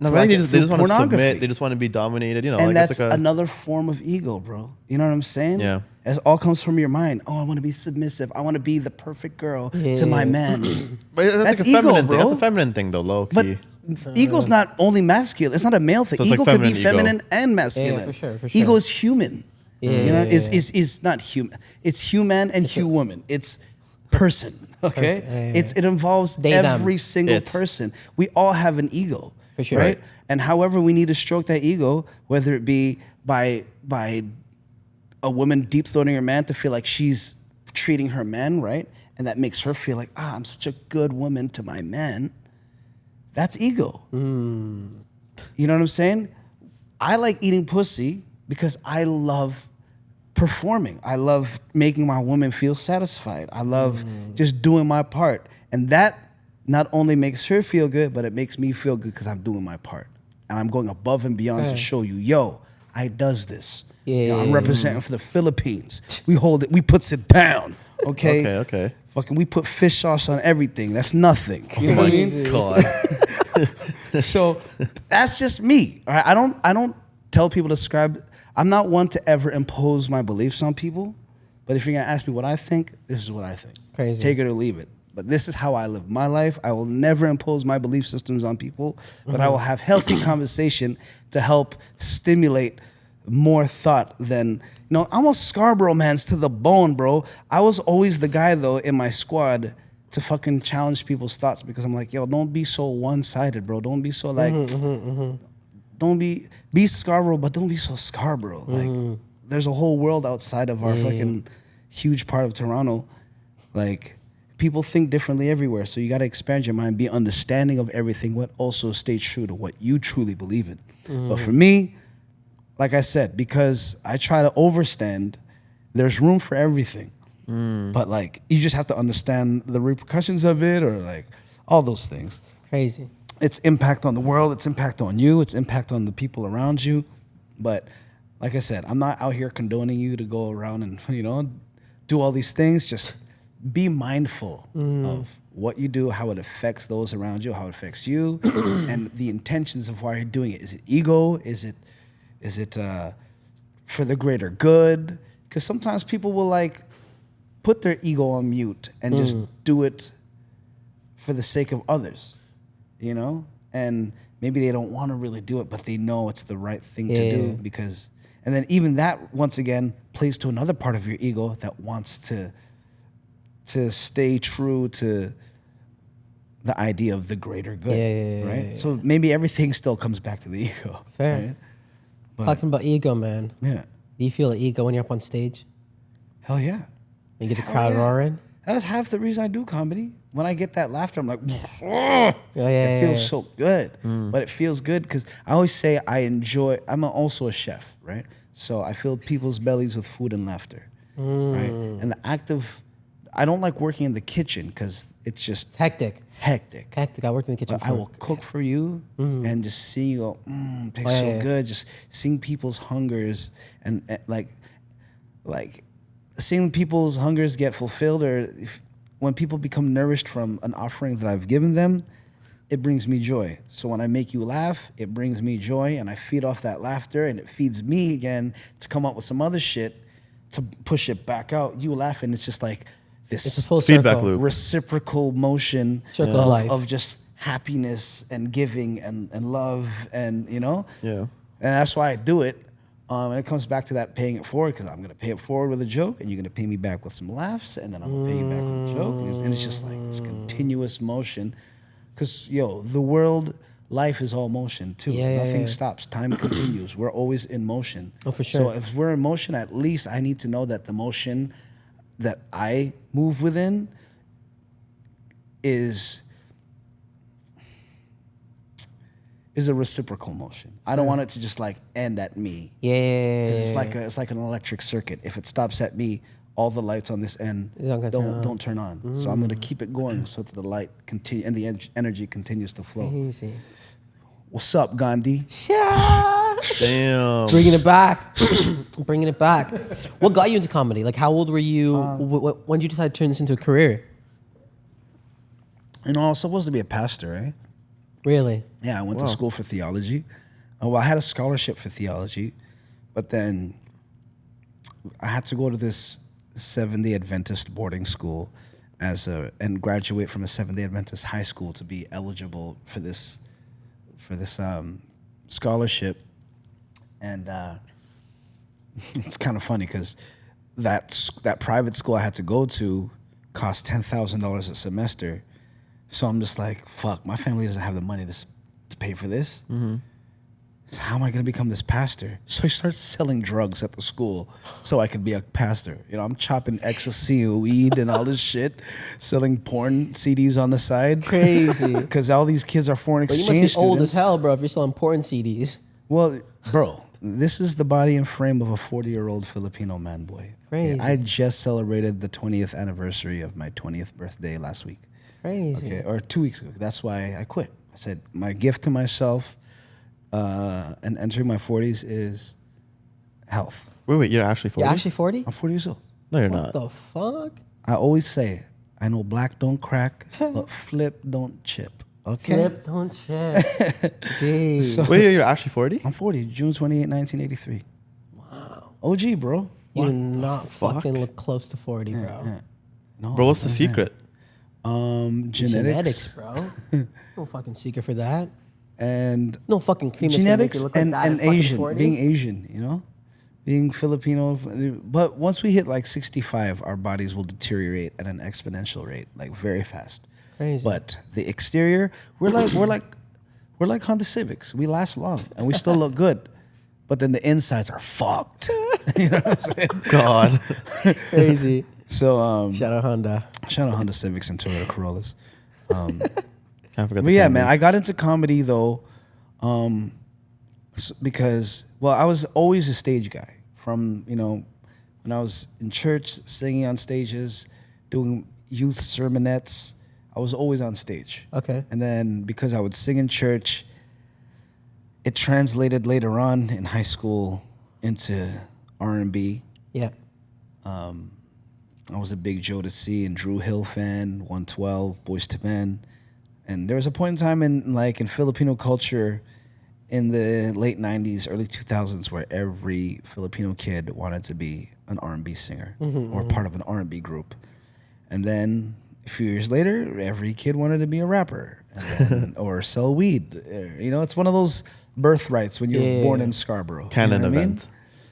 No, to but I like think it they just through want to submit. pornography. They just want to be dominated. You know, And like that's it's like another form of ego, bro. You know what I'm saying? Yeah. It all comes from your mind. Oh, I want to be submissive. I want to be the perfect girl to my man. But that's That's like a feminine ego, thing. bro. That's a feminine thing, though, low But key. ego's not only masculine. It's not a male thing. So it's like Ego could be feminine ego. feminine and masculine. Yeah, for sure. Ego is human. Yeah, You know, yeah, is not human. It's human and woman. It's person. Okay. Person, yeah. It involves They, them. every single It. person. We all have an ego. For sure. Right? Right. And however we need to stroke that ego, whether it be by a woman deep throating her man to feel like she's treating her man right, and that makes her feel like, I'm such a good woman to my man. That's ego. You know what I'm saying? I like eating pussy because I love performing. I love making my woman feel satisfied. I love just doing my part. And that not only makes her feel good, but it makes me feel good because I'm doing my part. And I'm going above and beyond to show you, yo, I does this. You know, I'm representing for the Philippines. We hold it, we puts it down. Okay? Okay. Fucking, we put fish sauce on everything. That's nothing. You know what I mean? God. So that's just me. All right? I don't tell people to subscribe. I'm not one to ever impose my beliefs on people. But if you're gonna ask me what I think, this is what I think. Crazy. Take it or leave it. But this is how I live my life. I will never impose my belief systems on people, but I will have healthy conversation to help stimulate more thought than, I'm a Scarborough man's to the bone, bro. I was always the guy though in my squad to fucking challenge people's thoughts because I'm like, yo, don't be so one-sided, bro. Don't be so like, don't be Scarborough, but don't be so Scarborough. Like, there's a whole world outside of our fucking huge part of Toronto. Like, people think differently everywhere, so you got to expand your mind, be understanding of everything, but also stay true to what you truly believe in. But for me, like I said, because I try to overstand, there's room for everything. But like, you just have to understand the repercussions of it, or like all those things. Crazy. Its impact on the world, its impact on you, its impact on the people around you. But like I said, I'm not out here condoning you to go around and, do all these things. Just be mindful of what you do, how it affects those around you, how it affects you, and the intentions of why you're doing it. Is it ego? Is it for the greater good? Because sometimes people will like put their ego on mute and just do it for the sake of others, and maybe they don't want to really do it, but they know it's the right thing to do because, and then even that once again plays to another part of your ego that wants to stay true to the idea of the greater good, right? So maybe everything still comes back to the ego. Fair. Right? But, Talking about ego, man. yeah. Do you feel ego when you're up on stage? Hell yeah. You get the crowd roaring? That's half the reason I do comedy. When I get that laughter, I'm like, It feels so good. But it feels good because I always say I'm also a chef, right? So I fill people's bellies with food and laughter, right? And the act of, I don't like working in the kitchen because it's just Hectic. I worked in the kitchen But I will cook for you and just see you go, tastes so good. Just seeing people's hungers and like seeing people's hungers get fulfilled, or when people become nourished from an offering that I've given them, it brings me joy. So when I make you laugh, it brings me joy, and I feed off that laughter, and it feeds me again to come up with some other shit to push it back out. You laugh, and it's just like this It's a full feedback circle. loop. reciprocal motion Circle of life. of just happiness and giving and love, and Yeah. and that's why I do it. And it comes back to that paying it forward, because I'm gonna pay it forward with a joke, and you're gonna pay me back with some laughs, and then I'm gonna pay you back with a joke, and it's just like this continuous motion. Because the world, life is all motion too. Nothing stops. Time continues. We're always in motion. Oh, for sure. So if we're in motion, at least I need to know that the motion that I move within is a reciprocal motion. I don't want it to just like end at me. 'Cause it's like an electric circuit. If it stops at me, all the lights on this end don't turn on. So I'm gonna keep it going so that the light continue and the energy continues to flow. Easy. What's up, Gandhi? Damn. Bringing it back. Bringing it back. What got you into comedy? Like, how old were you? When did you decide to turn this into a career? I was supposed to be a pastor, right? Really? Yeah, I went to school for theology. Well, I had a scholarship for theology, but then I had to go to this Seventh-day Adventist boarding school and graduate from a Seventh-day Adventist high school to be eligible for this scholarship. And it's kind of funny because that private school I had to go to cost $10,000 a semester. So I'm just like, fuck, my family doesn't have the money to pay for this. So how am I going to become this pastor? So I start selling drugs at the school so I could be a pastor. I'm chopping ecstasy, weed, and all this shit, selling porn CDs on the side. Crazy. Because all these kids are foreign But exchange you must be old as students. hell, bro, if you're selling porn CDs. Well, bro, this is the body and frame of a 40-year-old Filipino man boy. Crazy. I just celebrated the 20th anniversary of my 20th birthday last week. Crazy. Okay, or 2 weeks ago. That's why I quit. I said my gift to myself and entering my 40s is health. Wait, you're actually 40? You're actually 40? I'm 40 years old. No, you're What not. the fuck? I always say, I know black don't crack, but flip don't chip. Okay? Flip, don't check. Jeez. Wait, you're actually 40? I'm 40, June 28, 1983. Wow. OG, bro. You do not fuck? fucking look close to 40, bro. Yeah. No, Bro, what's the I'm secret? Genetics. bro. No fucking secret for that. And No fucking cream that's gonna make genetics you look like and that at fucking Asian, 40. being Asian, being Filipino. But once we hit like 65, our bodies will deteriorate at an exponential rate, like very fast. Crazy. But the exterior, we're like Honda Civics. We last long and we still look good. But then the insides are fucked. You know what I'm saying? God. Crazy. So Shout out Honda. shout out Honda Civics and Toyota Corollas. Can't forget But the yeah, man, candies. I got into comedy though, because I was always a stage guy. From when I was in church, singing on stages, doing youth sermonettes, I was always on stage. Okay. And then because I would sing in church, it translated later on in high school into R&B. Yeah. I was a big Joe to C and Drew Hill fan, 112, Boyz II Men. And there was a point in time in Filipino culture in the late 90s, early 2000s where every Filipino kid wanted to be an R&B singer or part of an R&B group. And then a few years later, every kid wanted to be a rapper or sell weed. It's one of those birthrights when you're born in Scarborough. Canon you know what I mean? event.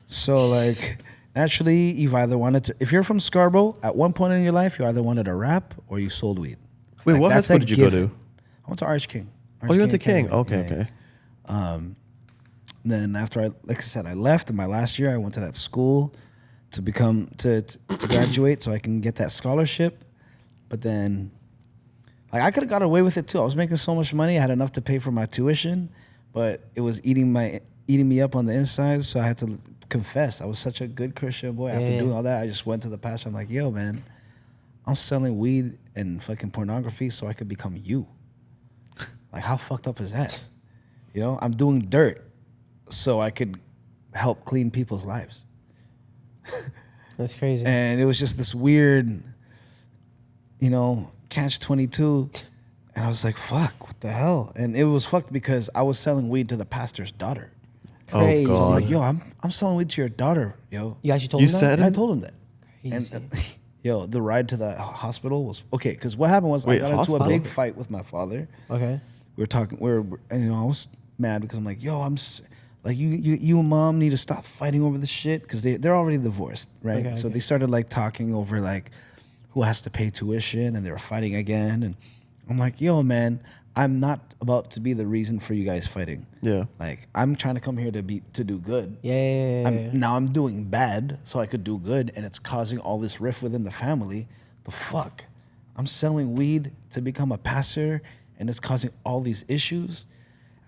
So naturally, you've either wanted to, if you're from Scarborough, at one point in your life, you either wanted to rap or you sold weed. Wait, what high that's school a did you go given. to? I went to Arch King. Oh, you went to King. Academy. Okay, Yeah, okay. Then after I left in my last year, I went to that school to graduate so I can get that scholarship. But then, I could have got away with it too. I was making so much money, I had enough to pay for my tuition, but it was eating me up on the inside. So I had to confess. I was such a good Christian boy. After doing all that, I just went to the pastor. I'm like, yo, man, I'm selling weed and fucking pornography so I could become you. Like, how fucked up is that? I'm doing dirt so I could help clean people's lives. That's crazy. And it was just this weird, catch-22. And I was like, fuck, what the hell? And it was fucked because I was selling weed to the pastor's daughter. Crazy. Oh, So I was God. like, yo, I'm selling weed to your daughter, yo. You actually told You him that? said And I it? told him that. Crazy. And yo, the ride to the hospital was okay. Because what happened was Wait, I got into a hospital? big fight with my father. Okay. We were talking. And I was mad because I'm like, yo, you and mom need to stop fighting over this shit because they're already divorced, right? Okay, So okay. they started talking over who has to pay tuition, and they were fighting again. And I'm like, yo, man, I'm not about to be the reason for you guys fighting. Yeah. I'm trying to come here to do good. Yeah. Now I'm doing bad so I could do good, and it's causing all this rift within the family. The fuck? I'm selling weed to become a pastor, and it's causing all these issues.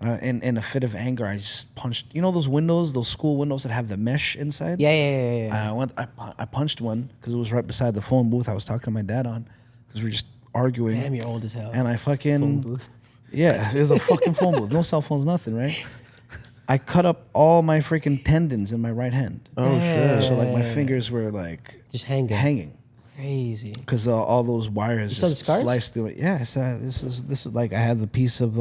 And in a fit of anger, I just punched, those windows, those school windows that have the mesh inside? Yeah. I punched one because it was right beside the phone booth I was talking to my dad on because we were just arguing. Damn, you're old as hell. And I fucking... Phone booth. Yeah, it was a fucking phone booth. No cell phones, nothing, right? I cut up all my freaking tendons in my right hand. Oh, shit. So my fingers were Just hanging. Crazy. because all those wires saw the just scars? sliced through it. Yeah, this is I had the piece of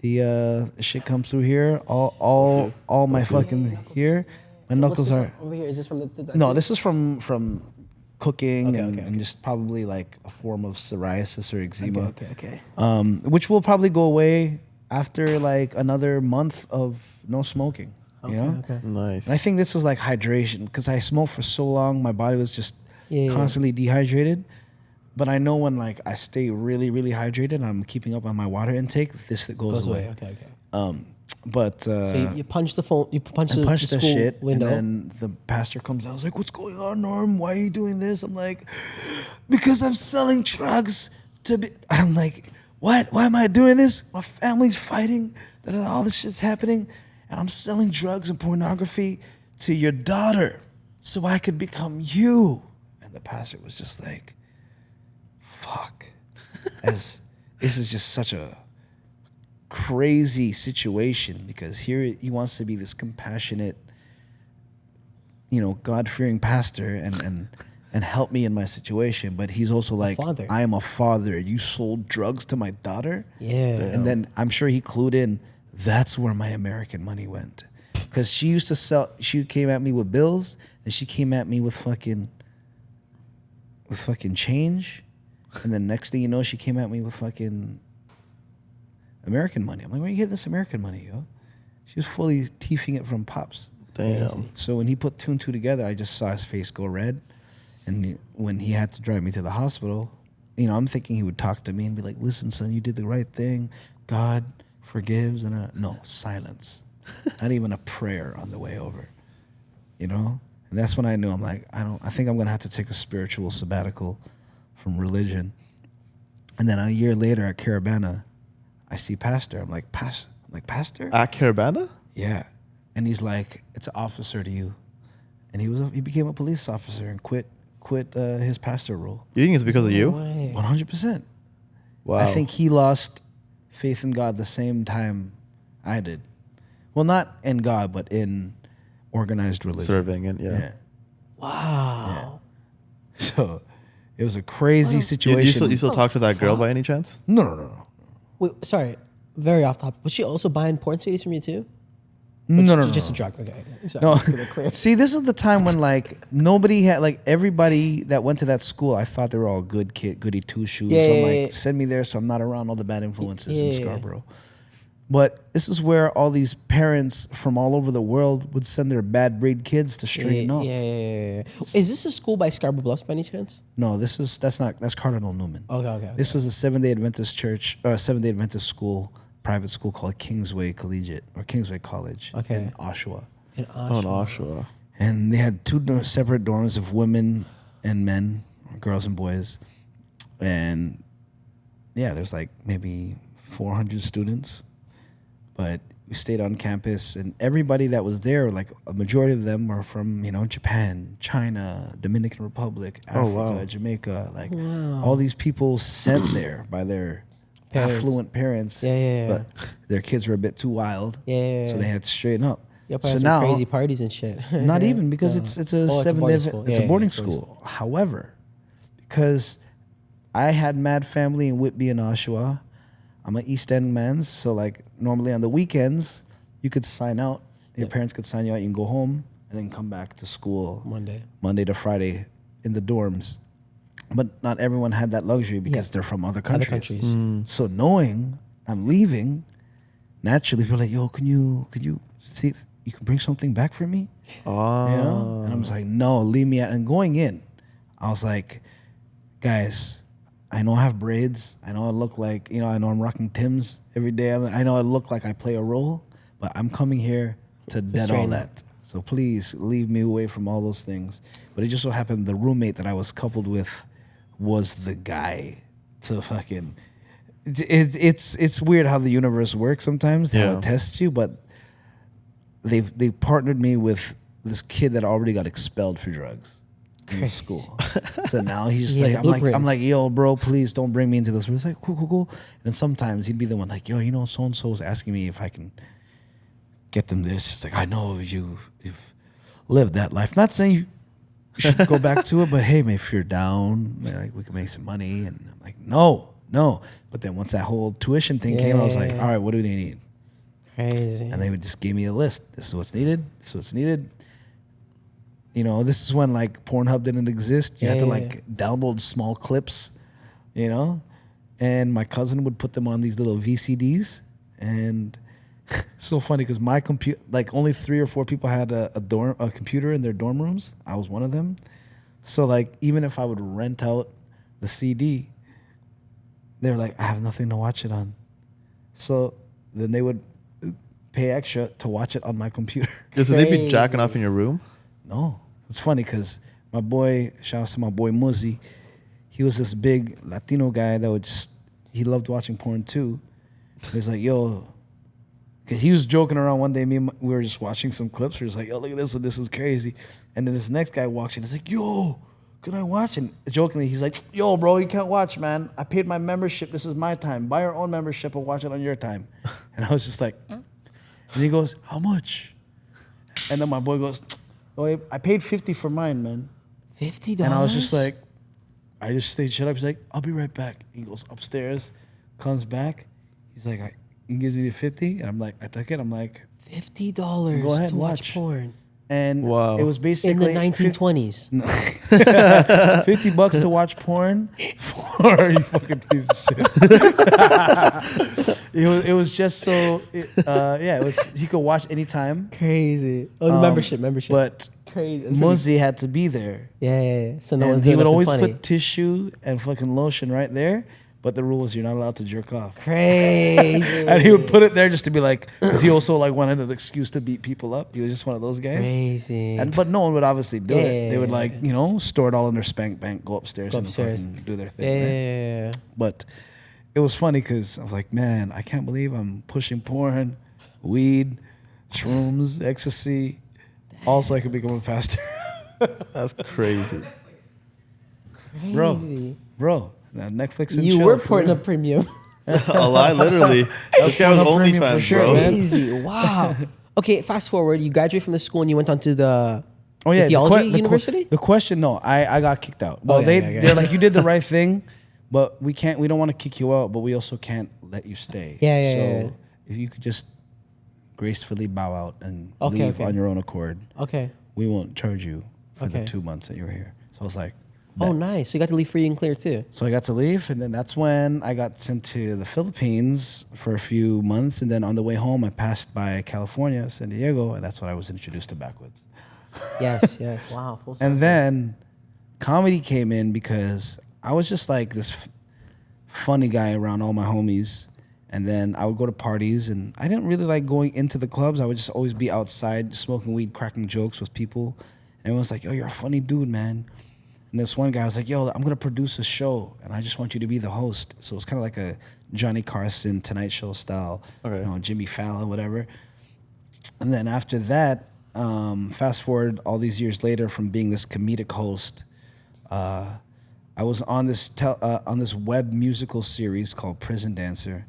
the shit comes through here. All my fucking here. My knuckles are. over here. Is this from the No, this is from cooking Okay. and just probably a form of psoriasis or eczema. Okay. Which will probably go away after another month of no smoking. Okay. Nice. And I think this is hydration because I smoked for so long, my body was just Yeah. constantly dehydrated. But I know when I stay really, really hydrated and I'm keeping up on my water intake, this goes away. Okay. But So you punch the phone. You punch I the punched the school shit, window. and then the pastor comes out. I was like, "What's going on, Norm? Why are you doing this?" I'm like, "Because I'm selling drugs to be." I'm like, "What? Why am I doing this? My family's fighting. All this shit's happening, and I'm selling drugs and pornography to your daughter, so I could become you." And the pastor was just like, "Fuck," as this is just such a crazy situation because here he wants to be this compassionate, God-fearing pastor and help me in my situation, but he's also like, father. I am a father. You sold drugs to my daughter? Yeah. And then I'm sure he clued in, that's where my American money went. Because she used to she came at me with bills, and she came at me with fucking change. And then next thing you know, she came at me with fucking American money. I'm like, where are you getting this American money, yo? She was fully teething it from Pops. Damn. So when he put two and two together, I just saw his face go red. And when he had to drive me to the hospital, I'm thinking he would talk to me and be like, listen, son, you did the right thing. God forgives. And no, silence. Not even a prayer on the way over. And that's when I knew, I'm like, I think I'm going to have to take a spiritual sabbatical from religion. And then a year later at Caravana, I see Pastor. I'm like, Pastor? At Caravana? Yeah. And he's like, it's an officer to you. And he became a police officer and quit his pastor role. You think it's because of you? 100%. Wow. I think he lost faith in God the same time I did. Well, not in God, but in organized religion. Serving and yeah. Wow. Yeah. So it was a crazy situation. You still talk to that girl by any chance? No. Wait, sorry. Very off topic. Was she also buying porn CDs from you too? No. Just a drug. Okay. Sorry, No. clear. See, this is the time when nobody had everybody that went to that school. I thought they were all good goody two shoes. Yeah, So I'm yeah. send me there so I'm not around all the bad influences in Yeah. Scarborough. But this is where all these parents from all over the world would send their bad breed kids to straighten up. Yeah. Is this a school by Scarborough Bluffs by any chance? No, that's Cardinal Newman. Okay. This was a Seventh-day Adventist Seventh-day Adventist school, private school called Kingsway Collegiate or Kingsway College in Oshawa. In Oh, in Oshawa. And they had two separate dorms of women and men, girls and boys. And yeah, there's maybe 400 students. But we stayed on campus, and everybody that was there, a majority of them were from, Japan, China, Dominican Republic, Africa, Jamaica. All these people sent there by their affluent parents. Yeah. But their kids were a bit too wild. Yeah. So they had to straighten up. Your So parents now, crazy parties and shit. not even because it's a boarding school. it's a boarding school. However, because I had mad family in Whitby and Oshawa, I'm an East End man, so normally on the weekends you could sign out. Your parents could sign you out. You can go home and then come back to school Monday to Friday in the dorms. But not everyone had that luxury because they're from other countries. So knowing I'm leaving, naturally people are like, yo, can you see if you can bring something back for me? Oh. And I was like, no, leave me out. And going in, I was like, guys, I know I have braids. I know I look I know I'm rocking Timbs every day. I know I look like I play a role, but I'm coming here to dead all that. So please leave me away from all those things. But it just so happened the roommate that I was coupled with was the guy to fucking... It's weird how the universe works sometimes, how it tests you, but they partnered me with this kid that already got expelled for drugs. In school. So now he's I'm like, yo, bro, please don't bring me into this. It's like, cool. And sometimes he'd be the one yo, so-and-so was asking me if I can get them this. It's like, I know you've lived that life. Not saying you should go back to it, but hey, man, if you're down, we can make some money. And I'm like, no. But then once that whole tuition thing came, I was like, all right, what do they need? Crazy. And they would just give me a list. This is what's needed. This is when Pornhub didn't exist. You had to download small clips, and my cousin would put them on these little VCDs. And so funny because my computer, only 3 or 4 people had a computer in their dorm rooms. I was one of them. So even if I would rent out the CD, they were like, I have nothing to watch it on. So then they would pay extra to watch it on my computer. So they'd be jacking off in your room? No. It's funny because my boy, shout out to my boy Muzzy, he was this big Latino guy that he loved watching porn too. He's like, yo, because he was joking around one day, we were just watching some clips. We were just like, yo, look at this one, this is crazy. And then this next guy walks in, he's like, yo, can I watch? And jokingly, he's like, yo, bro, you can't watch, man. I paid my membership. This is my time. Buy your own membership and watch it on your time. And I was just like, and he goes, how much? And then my boy goes, oh, I paid $50 for mine, man. $50? And I was just like, I just stayed shut up. He's like, I'll be right back. He goes upstairs, comes back. He's like, he gives me the $50. And I'm like, I took it. I'm like, $50 go ahead, to watch porn. And Wow. it was In basically the 1920s. $50 to watch porn for you fucking piece of shit. it was just so it was you could watch anytime. Crazy. Oh, the membership. But Crazy. Muzzy had to be there. Yeah. So no And one's he doing would nothing always funny. put tissue and fucking lotion right there. But the rule was you're not allowed to jerk off. Crazy. And he would put it there just to be like, because he also like wanted an excuse to beat people up. He was just one of those guys. Crazy. But no one would obviously do it. They would Yeah. like, store it all in their spank bank, go upstairs and fucking do their thing. Right? Yeah. But it was funny because I was like, man, I can't believe I'm pushing porn, weed, shrooms, ecstasy, all so I could become a pastor. That's crazy. Crazy. Bro, that Netflix and You chill, were for porting real. a premium. A lie, literally. This guy was Pornhub Premium for OnlyFans, sure, bro. man. Crazy. Wow. Okay, fast forward. You graduated from the school and you went on to the Oh yeah, theology university? The question, no, I got kicked out. Well, yeah. they're like, you did the right thing, but we don't want to kick you out, but we also can't let you stay. Yeah. So if you could just gracefully bow out and leave Okay. on your own accord, Okay. we won't charge you for the Okay. 2 months that you were here. So I was like, Oh, nice. So you got to leave free and clear too. so I got to leave, and then that's when I got sent to the Philippines for a few months, and then on the way home, I passed by California, San Diego, and that's when I was introduced to Backwoods. Yes. Wow. Full circle. And then comedy came in because I was just like this funny guy around all my homies. And then I would go to parties, and I didn't really like going into the clubs. I would just always be outside smoking weed, cracking jokes with people. And everyone's like, yo, you're a funny dude, man. And this one guy was like, yo, I'm going to produce a show, and I just want you to be the host. So it's kind of like a Johnny Carson, Tonight Show style, Okay. Jimmy Fallon, whatever. And then after that, fast forward all these years later from being this comedic host, I was on this web musical series called Prison Dancer,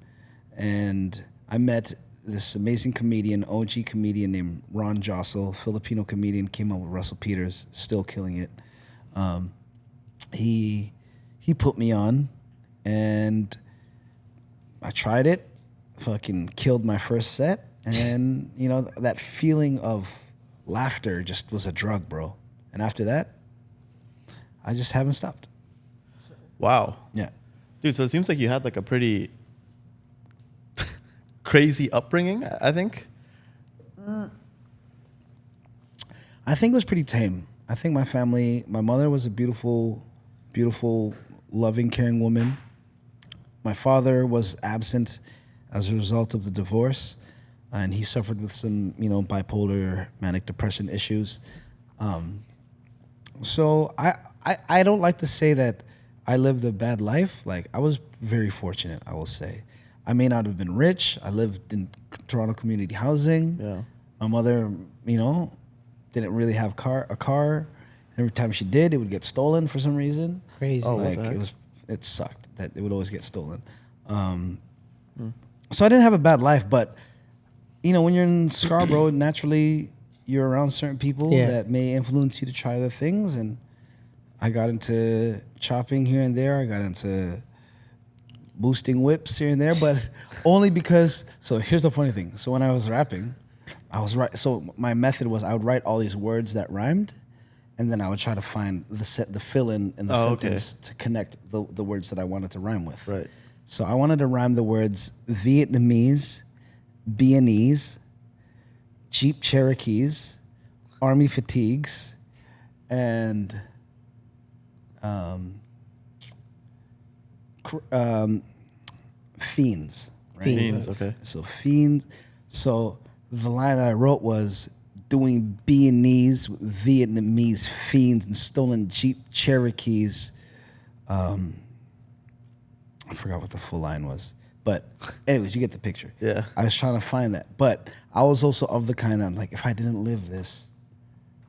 and I met this amazing comedian, OG comedian named Ron Jossel, Filipino comedian, came up with Russell Peters, still killing it. He put me on, and I tried it, fucking killed my first set, and that feeling of laughter just was a drug, bro. And after that, I just haven't stopped. Wow. Yeah. Dude, so it seems like you had like a pretty crazy upbringing, I think. I think it was pretty tame. I think my mother was a beautiful, beautiful, loving, caring woman. My father was absent as a result of the divorce, and he suffered with some, bipolar, manic depression issues. So I don't like to say that I lived a bad life. Like, I was very fortunate, I will say. I may not have been rich. I lived in Toronto community housing. Yeah. My mother, didn't really have a car. Every time she did, it would get stolen for some reason. Crazy. Oh, Like, okay. it sucked that it would always get stolen. So I didn't have a bad life, but when you're in Scarborough, naturally you're around certain people that may influence you to try other things. And I got into chopping here and there. I got into boosting whips here and there, but only because. So here's the funny thing. So when I was rapping, so my method was I would write all these words that rhymed, and then I would try to find the fill-in in the sentence to connect the words that I wanted to rhyme with. Right. So I wanted to rhyme the words Vietnamese, Beanese, Jeep Cherokees, Army fatigues, and fiends. Right? Fiends, okay. So fiends. So the line that I wrote was doing Beanese, Vietnamese fiends, and stolen Jeep Cherokees. I forgot what the full line was. But anyways, you get the picture. Yeah. I was trying to find that. But I was also of the kind that I'm like, if I didn't live this,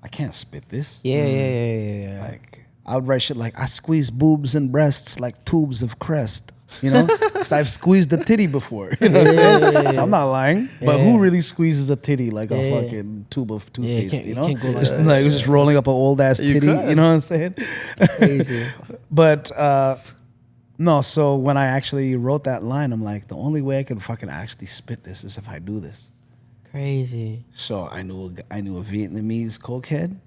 I can't spit this. Yeah. Like, I would write shit like, I squeeze boobs and breasts like tubes of Crest. Because I've squeezed a titty before. So I'm not lying. But who really squeezes a titty like a fucking tube of toothpaste? You can't go like just that. like it was just rolling up an old ass titty. could. You know what I'm saying? Crazy. But no. So when I actually wrote that line, I'm like, the only way I can fucking actually spit this is if I do this. Crazy. So I knew a Vietnamese cokehead.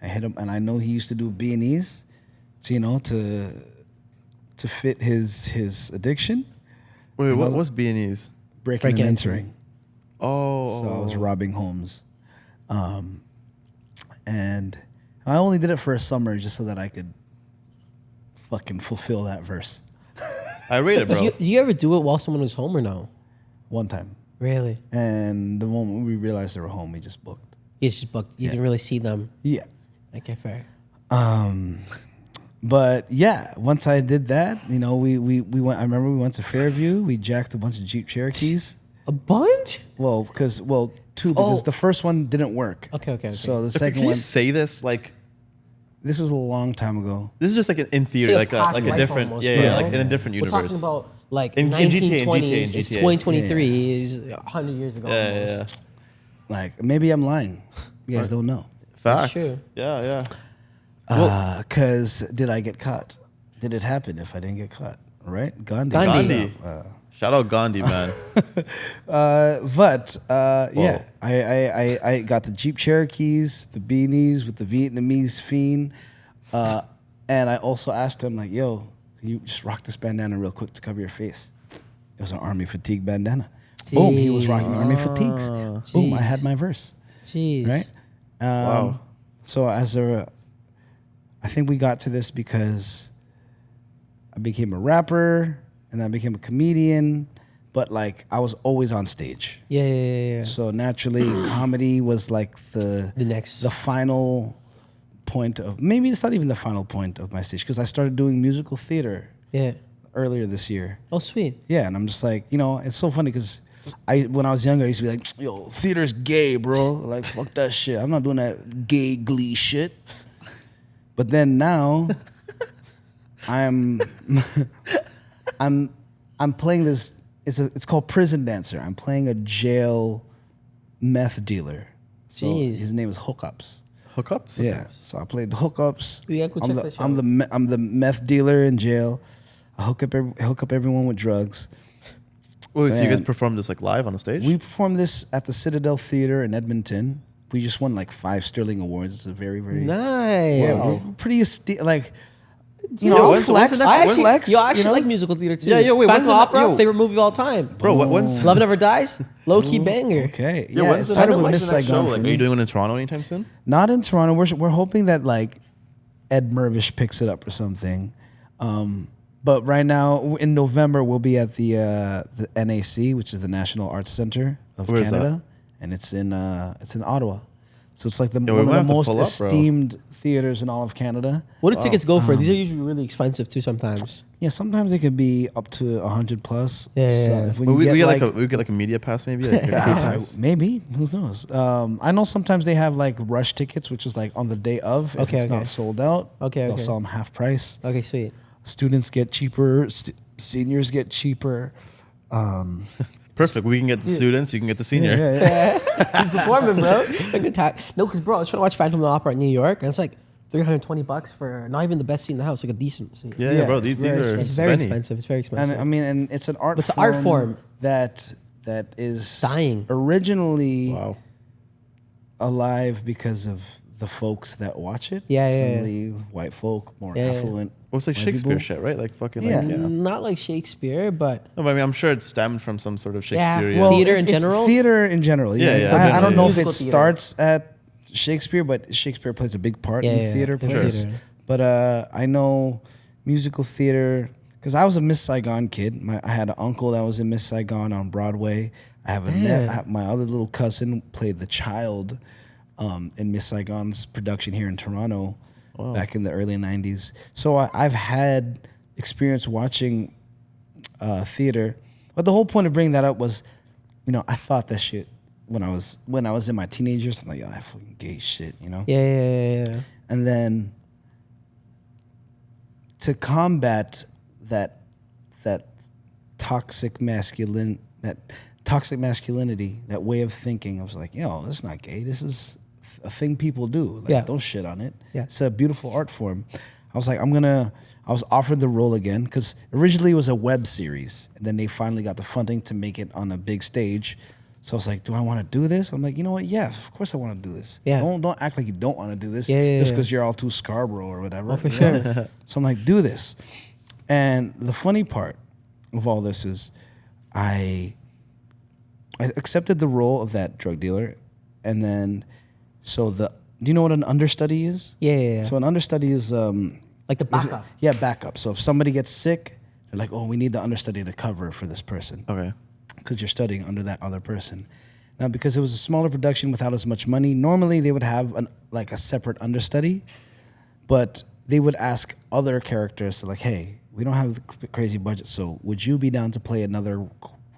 I hit him, and I know he used to do B&Es, to fit his addiction. Wait, what's B&Es? Breaking and entering. Oh. So I was robbing homes. And I only did it for a summer just so that I could fucking fulfill that verse. I rate it, bro. Do you ever do it while someone was home or no? One time. Really? And the moment we realized they were home, we just booked. You just booked. You didn't really see them. Yeah. Okay, fair. But yeah, once I did that, we went. I remember we went to Fairview. We jacked a bunch of Jeep Cherokees. A bunch? Two because the first one didn't work. Okay. So the Can second you one. say this like? This was a long time ago. This is just like in theory, like a different, almost, like in a different universe. We're talking about like in GTA, 1920s. It's GTA. 2023. It's 100 years ago. Yeah. Like maybe I'm lying. You guys don't know. Facts. True. Yeah. Because did I get caught? Did it happen if I didn't get caught? Right? Gandhi. Gandhi. Shout out Gandhi, man. Yeah, I got the Jeep Cherokees, the beanies with the Vietnamese fiend, and I also asked him like, "Yo, can you just rock this bandana real quick to cover your face?" It was an army fatigue bandana. Boom, he was rocking army fatigues. Boom, I had my verse. Jeez. Right? Wow. So I think we got to this because I became a rapper and then I became a comedian, but like I was always on stage. Yeah. So naturally, comedy was like the final point of, maybe it's not even the final point of my stage because I started doing musical theater earlier this year. Oh, sweet. Yeah, and I'm just like, it's so funny because when I was younger, I used to be like, yo, theater's gay, bro. Like, fuck that shit. I'm not doing that gay glee shit. But then now, I'm playing this. It's called Prison Dancer. I'm playing a jail meth dealer. So Jeez. his name is Hookups. Hookups? Yeah. So I played Hookups. Yeah, go check that shit I'm the meth dealer in jail. I hook up everyone with drugs. Wait, so you guys performed this like live on the stage? We performed this at the Citadel Theater in Edmonton. We just won like 5 Sterling Awards. It's a very, very nice. Yeah, we're pretty like. when's flex. the next- I when's- flex. I actually like musical theater too. Yeah, wait, Phantom when's the- Opera, yo. favorite movie of all time. Bro, when's Love Never Dies, low key banger. Okay. Yeah, when's it the started next- with when's Miss the next show? Saigon. Like, For are me. you doing one in Toronto anytime soon? Not in Toronto. We're hoping that like Ed Mervish picks it up or something. But right now in November we'll be at the NAC, which is the National Arts Center of Where is Canada, and it's in Ottawa. So it's like we one might of have the to most pull up, bro. esteemed theaters in all of Canada. What do tickets go for? These are usually really expensive too sometimes. Yeah, sometimes it could be up to $100 plus. Yeah. So if We get like a media pass maybe. Like, maybe, who knows? I know sometimes they have like rush tickets, which is like on the day of. If it's not sold out, they'll sell them half price. Okay, sweet. Students get cheaper. Seniors get cheaper. Perfect. We can get the students. You can get the senior. He's performing, bro. No, because bro, I was trying to watch Phantom of the Opera in New York, and it's like $320 for not even the best seat in the house, like a decent seat. Yeah, bro. These very are It's very spenny. expensive. It's very expensive. And it's an art. But it's an art form that is dying. Originally Wow. alive because of the folks that watch it. Yeah, It's yeah, mainly white folk, more Yeah, yeah. affluent. Well, it's like white Shakespeare people. shit, right? Like fucking. Yeah. Like, yeah. Not like Shakespeare, but No, but I mean, I'm sure it stemmed from some sort of Yeah, Shakespearean. well, Theater in it's general? Theater in general. Yeah, Yeah, yeah, I don't know if Musical it theater. starts at Shakespeare, but Shakespeare plays a big part in theater plays. Theater. But I know musical theater because I was a Miss Saigon kid. I had an uncle that was in Miss Saigon on Broadway. I have my other little cousin played the child in Miss Saigon's production here in Toronto back in the early 90s. So I've had experience watching theater. But the whole point of bringing that up was, I thought that shit when I was in my teenagers. I'm like, yo, that fucking gay shit, Yeah. And then to combat that toxic masculinity, that way of thinking, I was like, yo, this is not gay. This is a thing people do. Like, don't shit on it. Yeah. It's a beautiful art form. I was like, I was offered the role again because originally it was a web series, and then they finally got the funding to make it on a big stage. So I was like, do I want to do this? I'm like, you know what? Yeah, of course I want to do this. Yeah. Don't act like you don't want to do this Yeah, just because you're all too Scarborough or whatever. Oh, for sure. So I'm like, do this. And the funny part of all this is I accepted the role of that drug dealer. And then, do you know what an understudy is? Yeah. So an understudy is... like the backup. Backup. So if somebody gets sick, they're like, oh, we need the understudy to cover for this person. Okay. Because you're studying under that other person. Now, because it was a smaller production without as much money, normally they would have a separate understudy, but they would ask other characters to like, hey, we don't have the crazy budget, so would you be down to play another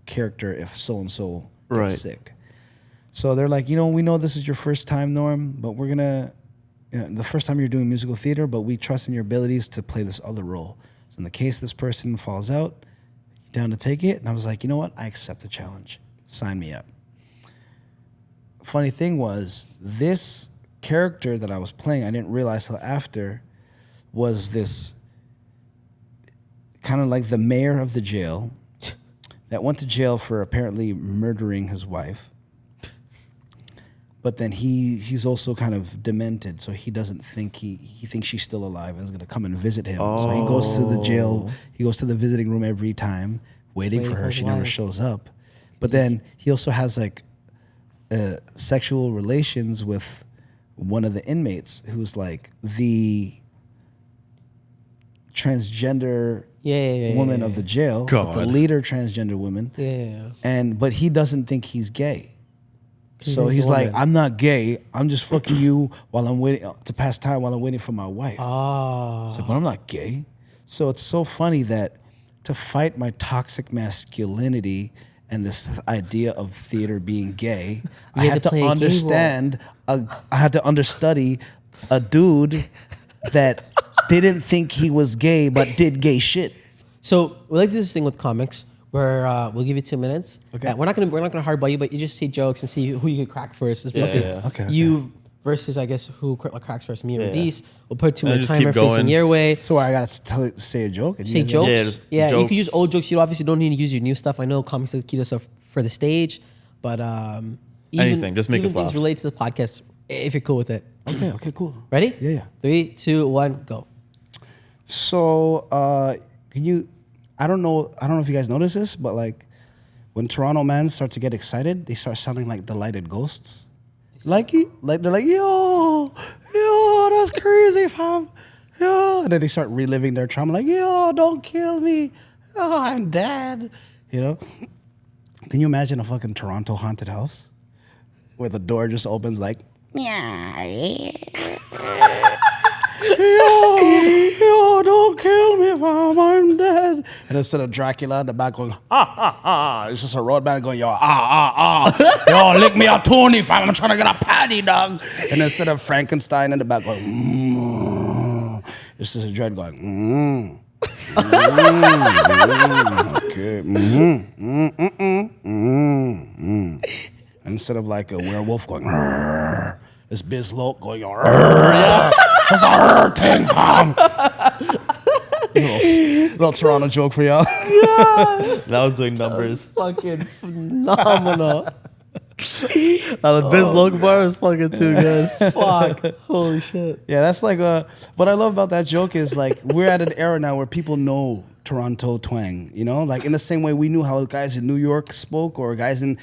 character if so-and-so gets sick? So they're like, we know this is your first time, Norm, but we're going to, the first time you're doing musical theater, but we trust in your abilities to play this other role. So in the case this person falls out, down to take it? And I was like, you know what? I accept the challenge. Sign me up. Funny thing was, this character that I was playing, I didn't realize till after, was this kind of like the mayor of the jail that went to jail for apparently murdering his wife. But then he's also kind of demented, so he doesn't think he thinks she's still alive and is gonna come and visit him. So he goes to the jail. He goes to the visiting room every time, waiting for her. She never shows up. But then he also has like sexual relations with one of the inmates, who's like the transgender woman of the jail, the leader transgender woman. But he doesn't think he's gay. So he's like, I'm not gay. I'm just fucking you while I'm waiting to pass time while I'm waiting for my wife. So, but I'm not gay. So it's so funny that to fight my toxic masculinity and this idea of theater being gay, I had to understand. I had to understudy a dude that didn't think he was gay but did gay shit. So we like to do this thing with comics, where we'll give you 2 minutes. Okay. We're not gonna hardball you, but you just say jokes and see who you can crack first. It's basically Okay. you versus, I guess, who cracks first. Me or Radies. We'll put 2 minute just timer keep going. facing your way. So I gotta say a joke. And Say jokes. You jokes. can use old jokes. You obviously don't need to use your new stuff. I know comics keep us stuff for the stage, but Anything, just make even us laugh. things related to the podcast, if you're cool with it. Okay, cool. Ready? Yeah. 3, 2, 1, go. So I don't know if you guys notice this, but like when Toronto mans start to get excited, they start sounding like delighted ghosts. Like they're like, yo, that's crazy, fam. Yo. And then they start reliving their trauma, like, yo, don't kill me. Oh, I'm dead. Can you imagine a fucking Toronto haunted house where the door just opens like, yo, don't kill me, fam, I'm dead. And instead of Dracula in the back going, it's just a road band going, yo, yo, lick me a Tony, fam, I'm trying to get a patty, dog. And instead of Frankenstein in the back going, it's just a dread going, okay, Instead of like a werewolf going, it's Biz Loke going, it's a her thing, fam. little Toronto joke for y'all. That was doing numbers. Fucking phenomenal. The Biz Loke bar is fucking too good. Fuck. Holy shit. Yeah, that's like what I love about that joke is like we're at an era now where people know Toronto twang, like in the same way we knew how guys in New York spoke or guys in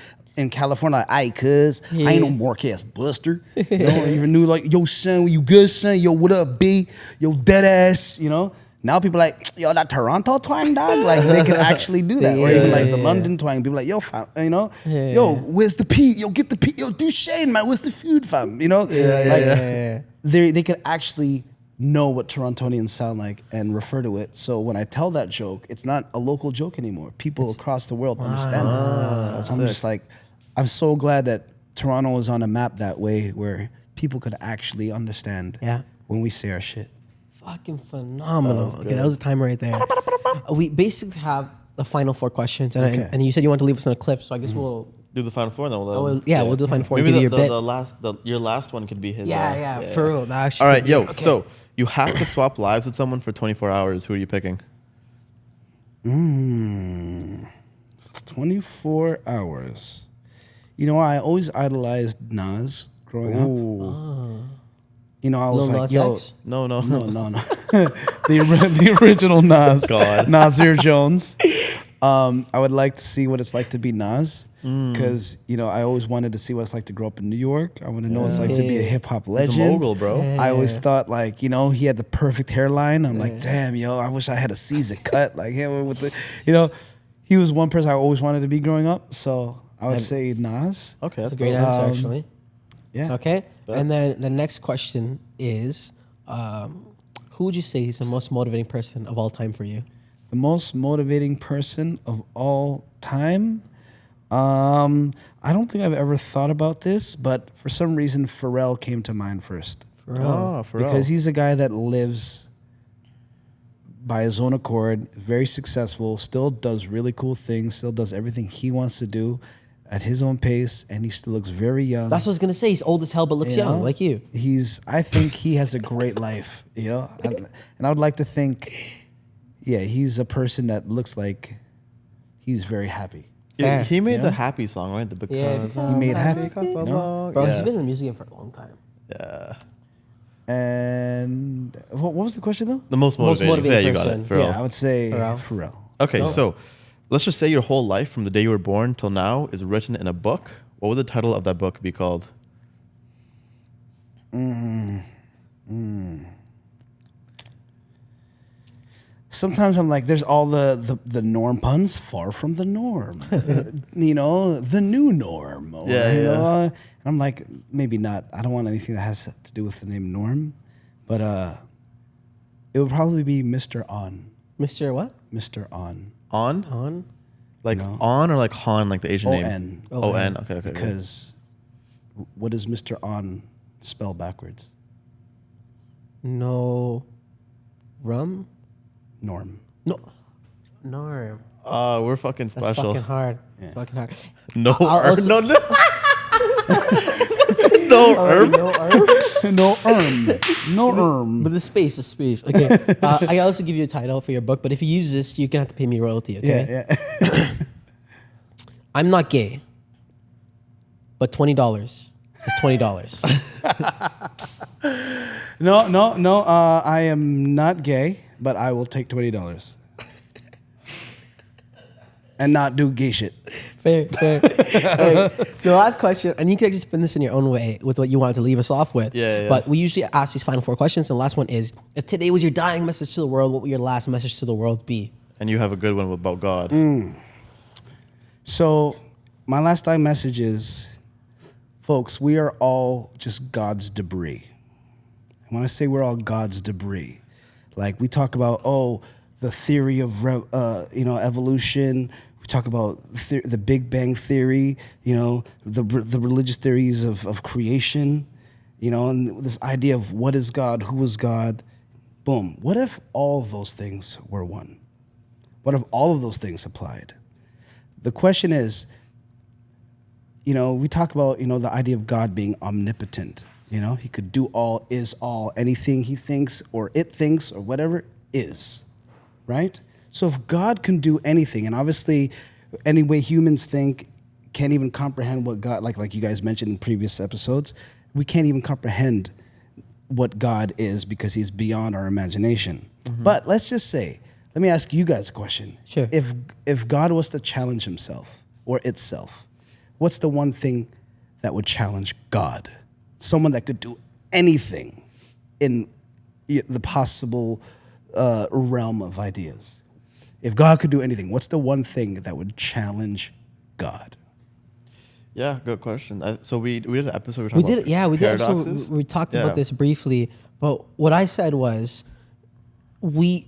California, like, aight, cuz, I ain't no Marquez Buster. Even knew like, yo, son, you good, son? Yo, what up, B? Yo, dead ass, Now people like, yo, that Toronto twang, dog. Like they can actually do that. Or even like the London twang. People like, yo, fam, yo, where's the P? Yo, get the P. Yo, do Shane, man. Where's the food, fam? They can actually know what Torontonians sound like and refer to it. So when I tell that joke, it's not a local joke anymore. People across the world understand it. So I'm just like, I'm so glad that Toronto is on a map that way where people could actually understand when we say our shit. Fucking phenomenal. Okay, that was a timer right there. We basically have the final 4 questions, and you said you want to leave us on a cliff, so I guess we'll do the final 4. And then we'll do the final 4. Maybe and give your last one could be his. Yeah, for real. All right, so you have to swap lives with someone for 24 hours. Who are you picking? 24 hours. You know, I always idolized Nas growing up. You know, I was Lil like, Nas yo, X? no. the original Nas, God. Nasir Jones. I would like to see what it's like to be Nas, because you know, I always wanted to see what it's like to grow up in New York. I want to know what it's like to be a hip hop He's legend. a mogul, bro. I always thought, like, you know, he had the perfect hairline. I'm like, damn, yo, I wish I had a Caesar cut like him with the, you know, he was one person I always wanted to be growing up. So I would say Nas. Okay, That's that's a great dope. answer, actually. Yeah. Okay. And then the next question is, who would you say is the most motivating person of all time for you? The most motivating person of all time? I don't think I've ever thought about this, but for some reason, Pharrell came to mind first. Oh, for Because he's a guy that lives by his own accord, very successful, still does really cool things, still does everything he wants to do at his own pace, and he still looks very young. That's what I was gonna say. He's old as hell, but looks You know? young, like you. I think he has a great life, you know? And I would like to think, yeah, he's a person that looks like he's very happy. Yeah, he made Yeah. the Happy song, right? The Because Yeah, He made happy, you you know? Bro, he's been in the music game for a long time. Yeah. And what was the question, though? The most Most motivating. motivating Yeah, you got person. it. Pharrell. Yeah, I would say Pharrell. Pharrell. Okay, so let's just say your whole life from the day you were born till now is written in a book. What would the title of that book be called? Sometimes I'm like, there's all the norm puns, far from the norm. You know, the new norm. Or, Yeah, you yeah. know, and I'm like, maybe not. I don't want anything that has to do with the name Norm. But it would probably be Mr. On. Mr. What? Mr. On. On? On? Like No. On or like Han, like the Asian name? O-N. O-N. Okay. Because what does Mr. On spell backwards? No. Rum? Norm. No. Norm. We're fucking That's special. fucking hard. It's fucking hard. No, I'll also- no, no, herb. No erm. But the space. Okay. I also give you a title for your book, but if you use this, you're gonna have to pay me royalty. Okay. Yeah. I'm not gay, but $20 is $20. No. I am not gay, but I will take $20 and not do gay shit. Fair. The last question, and you can actually spin this in your own way with what you wanted to leave us off with. Yeah. But we usually ask these final 4 questions, and the last one is: if today was your dying message to the world, what would your last message to the world be? And you have a good one about God. So my last time message is, folks, we are all just God's debris. And when I say we're all God's debris, like we talk about, the theory of evolution. We talk about the Big Bang theory. You know, the religious theories of creation. You know, and this idea of what is God, who is God. Boom. What if all of those things were one? What if all of those things applied? The question is, you know, we talk about, you know, the idea of God being omnipotent. You know, he could do all, is all, anything he thinks or it thinks or whatever is, right? So if God can do anything, and obviously any way humans think can't even comprehend what God, like you guys mentioned in previous episodes, we can't even comprehend what God is because he's beyond our imagination. But let's just say, let me ask you guys a question. Sure. If God was to challenge himself or itself, what's the one thing that would challenge God? Someone that could do anything in the possible realm of ideas. If God could do anything, what's the one thing that would challenge God? Yeah, good question. So we did an episode. We did. Paradoxes. So we talked Yeah. about this briefly, but what I said was, we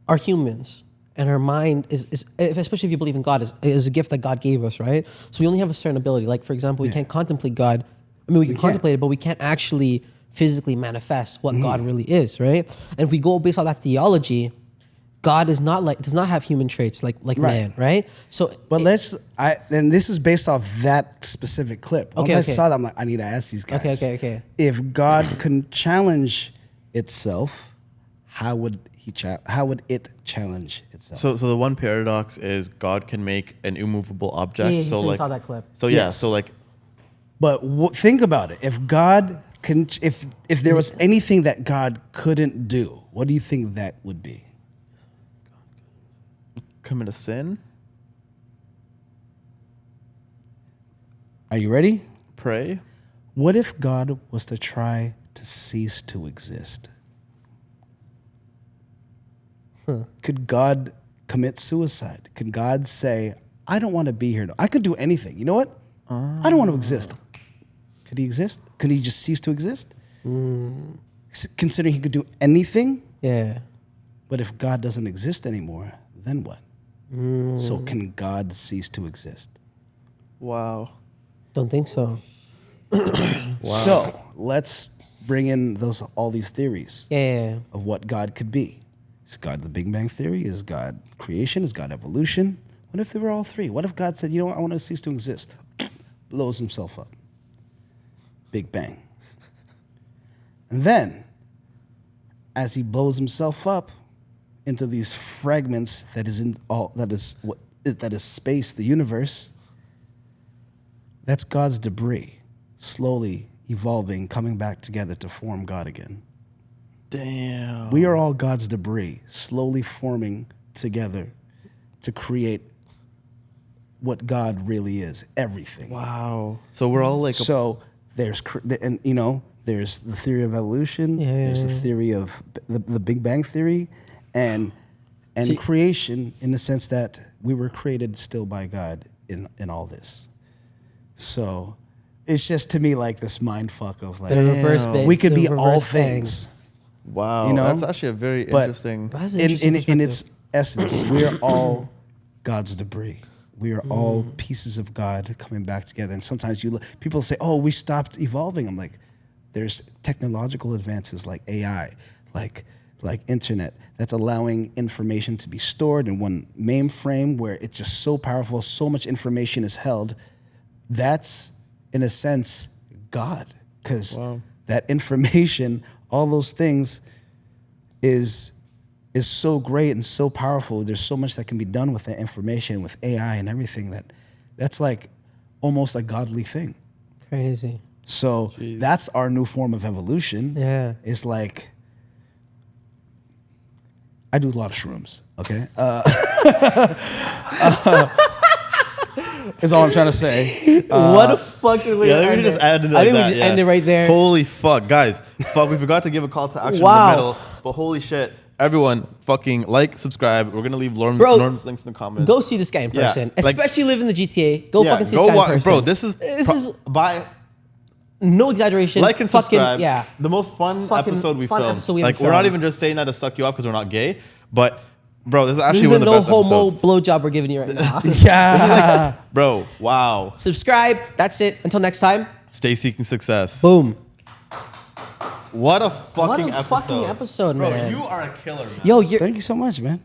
are humans, and our mind is especially if you believe in God, is a gift that God gave us, right? So we only have a certain ability. Like, for example, we can't contemplate God. I mean, we can contemplate it, but we can't actually physically manifest what God really is, right? And if we go based on that theology, God does not have human traits like man, right? So, But and this is based off that specific clip. Once I saw that, I'm like, I need to ask these guys. Okay. If God can challenge itself, how would it challenge itself? So the one paradox is God can make an immovable object. Yeah, so you like saw that clip. So yeah, so like But think about it. If God if there was anything that God couldn't do, what do you think that would be? Commit a sin? Are you ready? Pray? What if God was to try to cease to exist? Could God commit suicide? Could God say, I don't want to be here? I could do anything. You know what? I don't want to exist. Could he exist? Could he just cease to exist? Considering he could do anything? Yeah. But if God doesn't exist anymore, then what? So can God cease to exist? Wow. Don't think so. So let's bring in all these theories Yeah. of what God could be. Is God the Big Bang Theory? Is God creation? Is God evolution? What if they were all three? What if God said, you know what, I want to cease to exist? Blows himself up. Big Bang. And then, as he blows himself up into these fragments that is space, the universe, that's God's debris, slowly evolving, coming back together to form God again. Damn. We are all God's debris, slowly forming together to create what God really is, everything. Wow. So we're all like... There's the theory of evolution, there's the theory of the Big Bang Theory, and creation, in the sense that we were created still by God in all this. So it's just, to me, like this mind fuck of like, we could be all things. Wow, you know? that's actually a very interesting... In its essence, we are all God's debris. We are all pieces of God coming back together. And sometimes people say, oh, we stopped evolving. I'm like, there's technological advances like AI, like internet, that's allowing information to be stored in one mainframe where it's just so powerful, so much information is held. That's, in a sense, God. Because that information, all those things is so great and so powerful. There's so much that can be done with that information, with AI and everything, that's like almost a godly thing. Crazy. So that's our new form of evolution. Yeah. It's like, I do a lot of shrooms, okay? Is all I'm trying to say. What a fucking way to end it. I think we just end it right there. Holy fuck, guys. We forgot to give a call to action in the middle. But holy shit. Everyone, fucking subscribe. We're going to leave Norm's links in the comments. Go see this guy in person. Especially live in the GTA. Go fucking see this guy in person. Bro, this is by... No exaggeration. Like and subscribe. Yeah. The most fun episode we filmed. Like, we're not even just saying that to suck you up because we're not gay. But, bro, this is actually one of the best episodes. This is a no homo blowjob we're giving you right now. Yeah. Bro, wow. Subscribe. That's it. Until next time. Stay seeking success. Boom. What a fucking episode. Bro, man. You are a killer, man. Yo, thank you so much, man.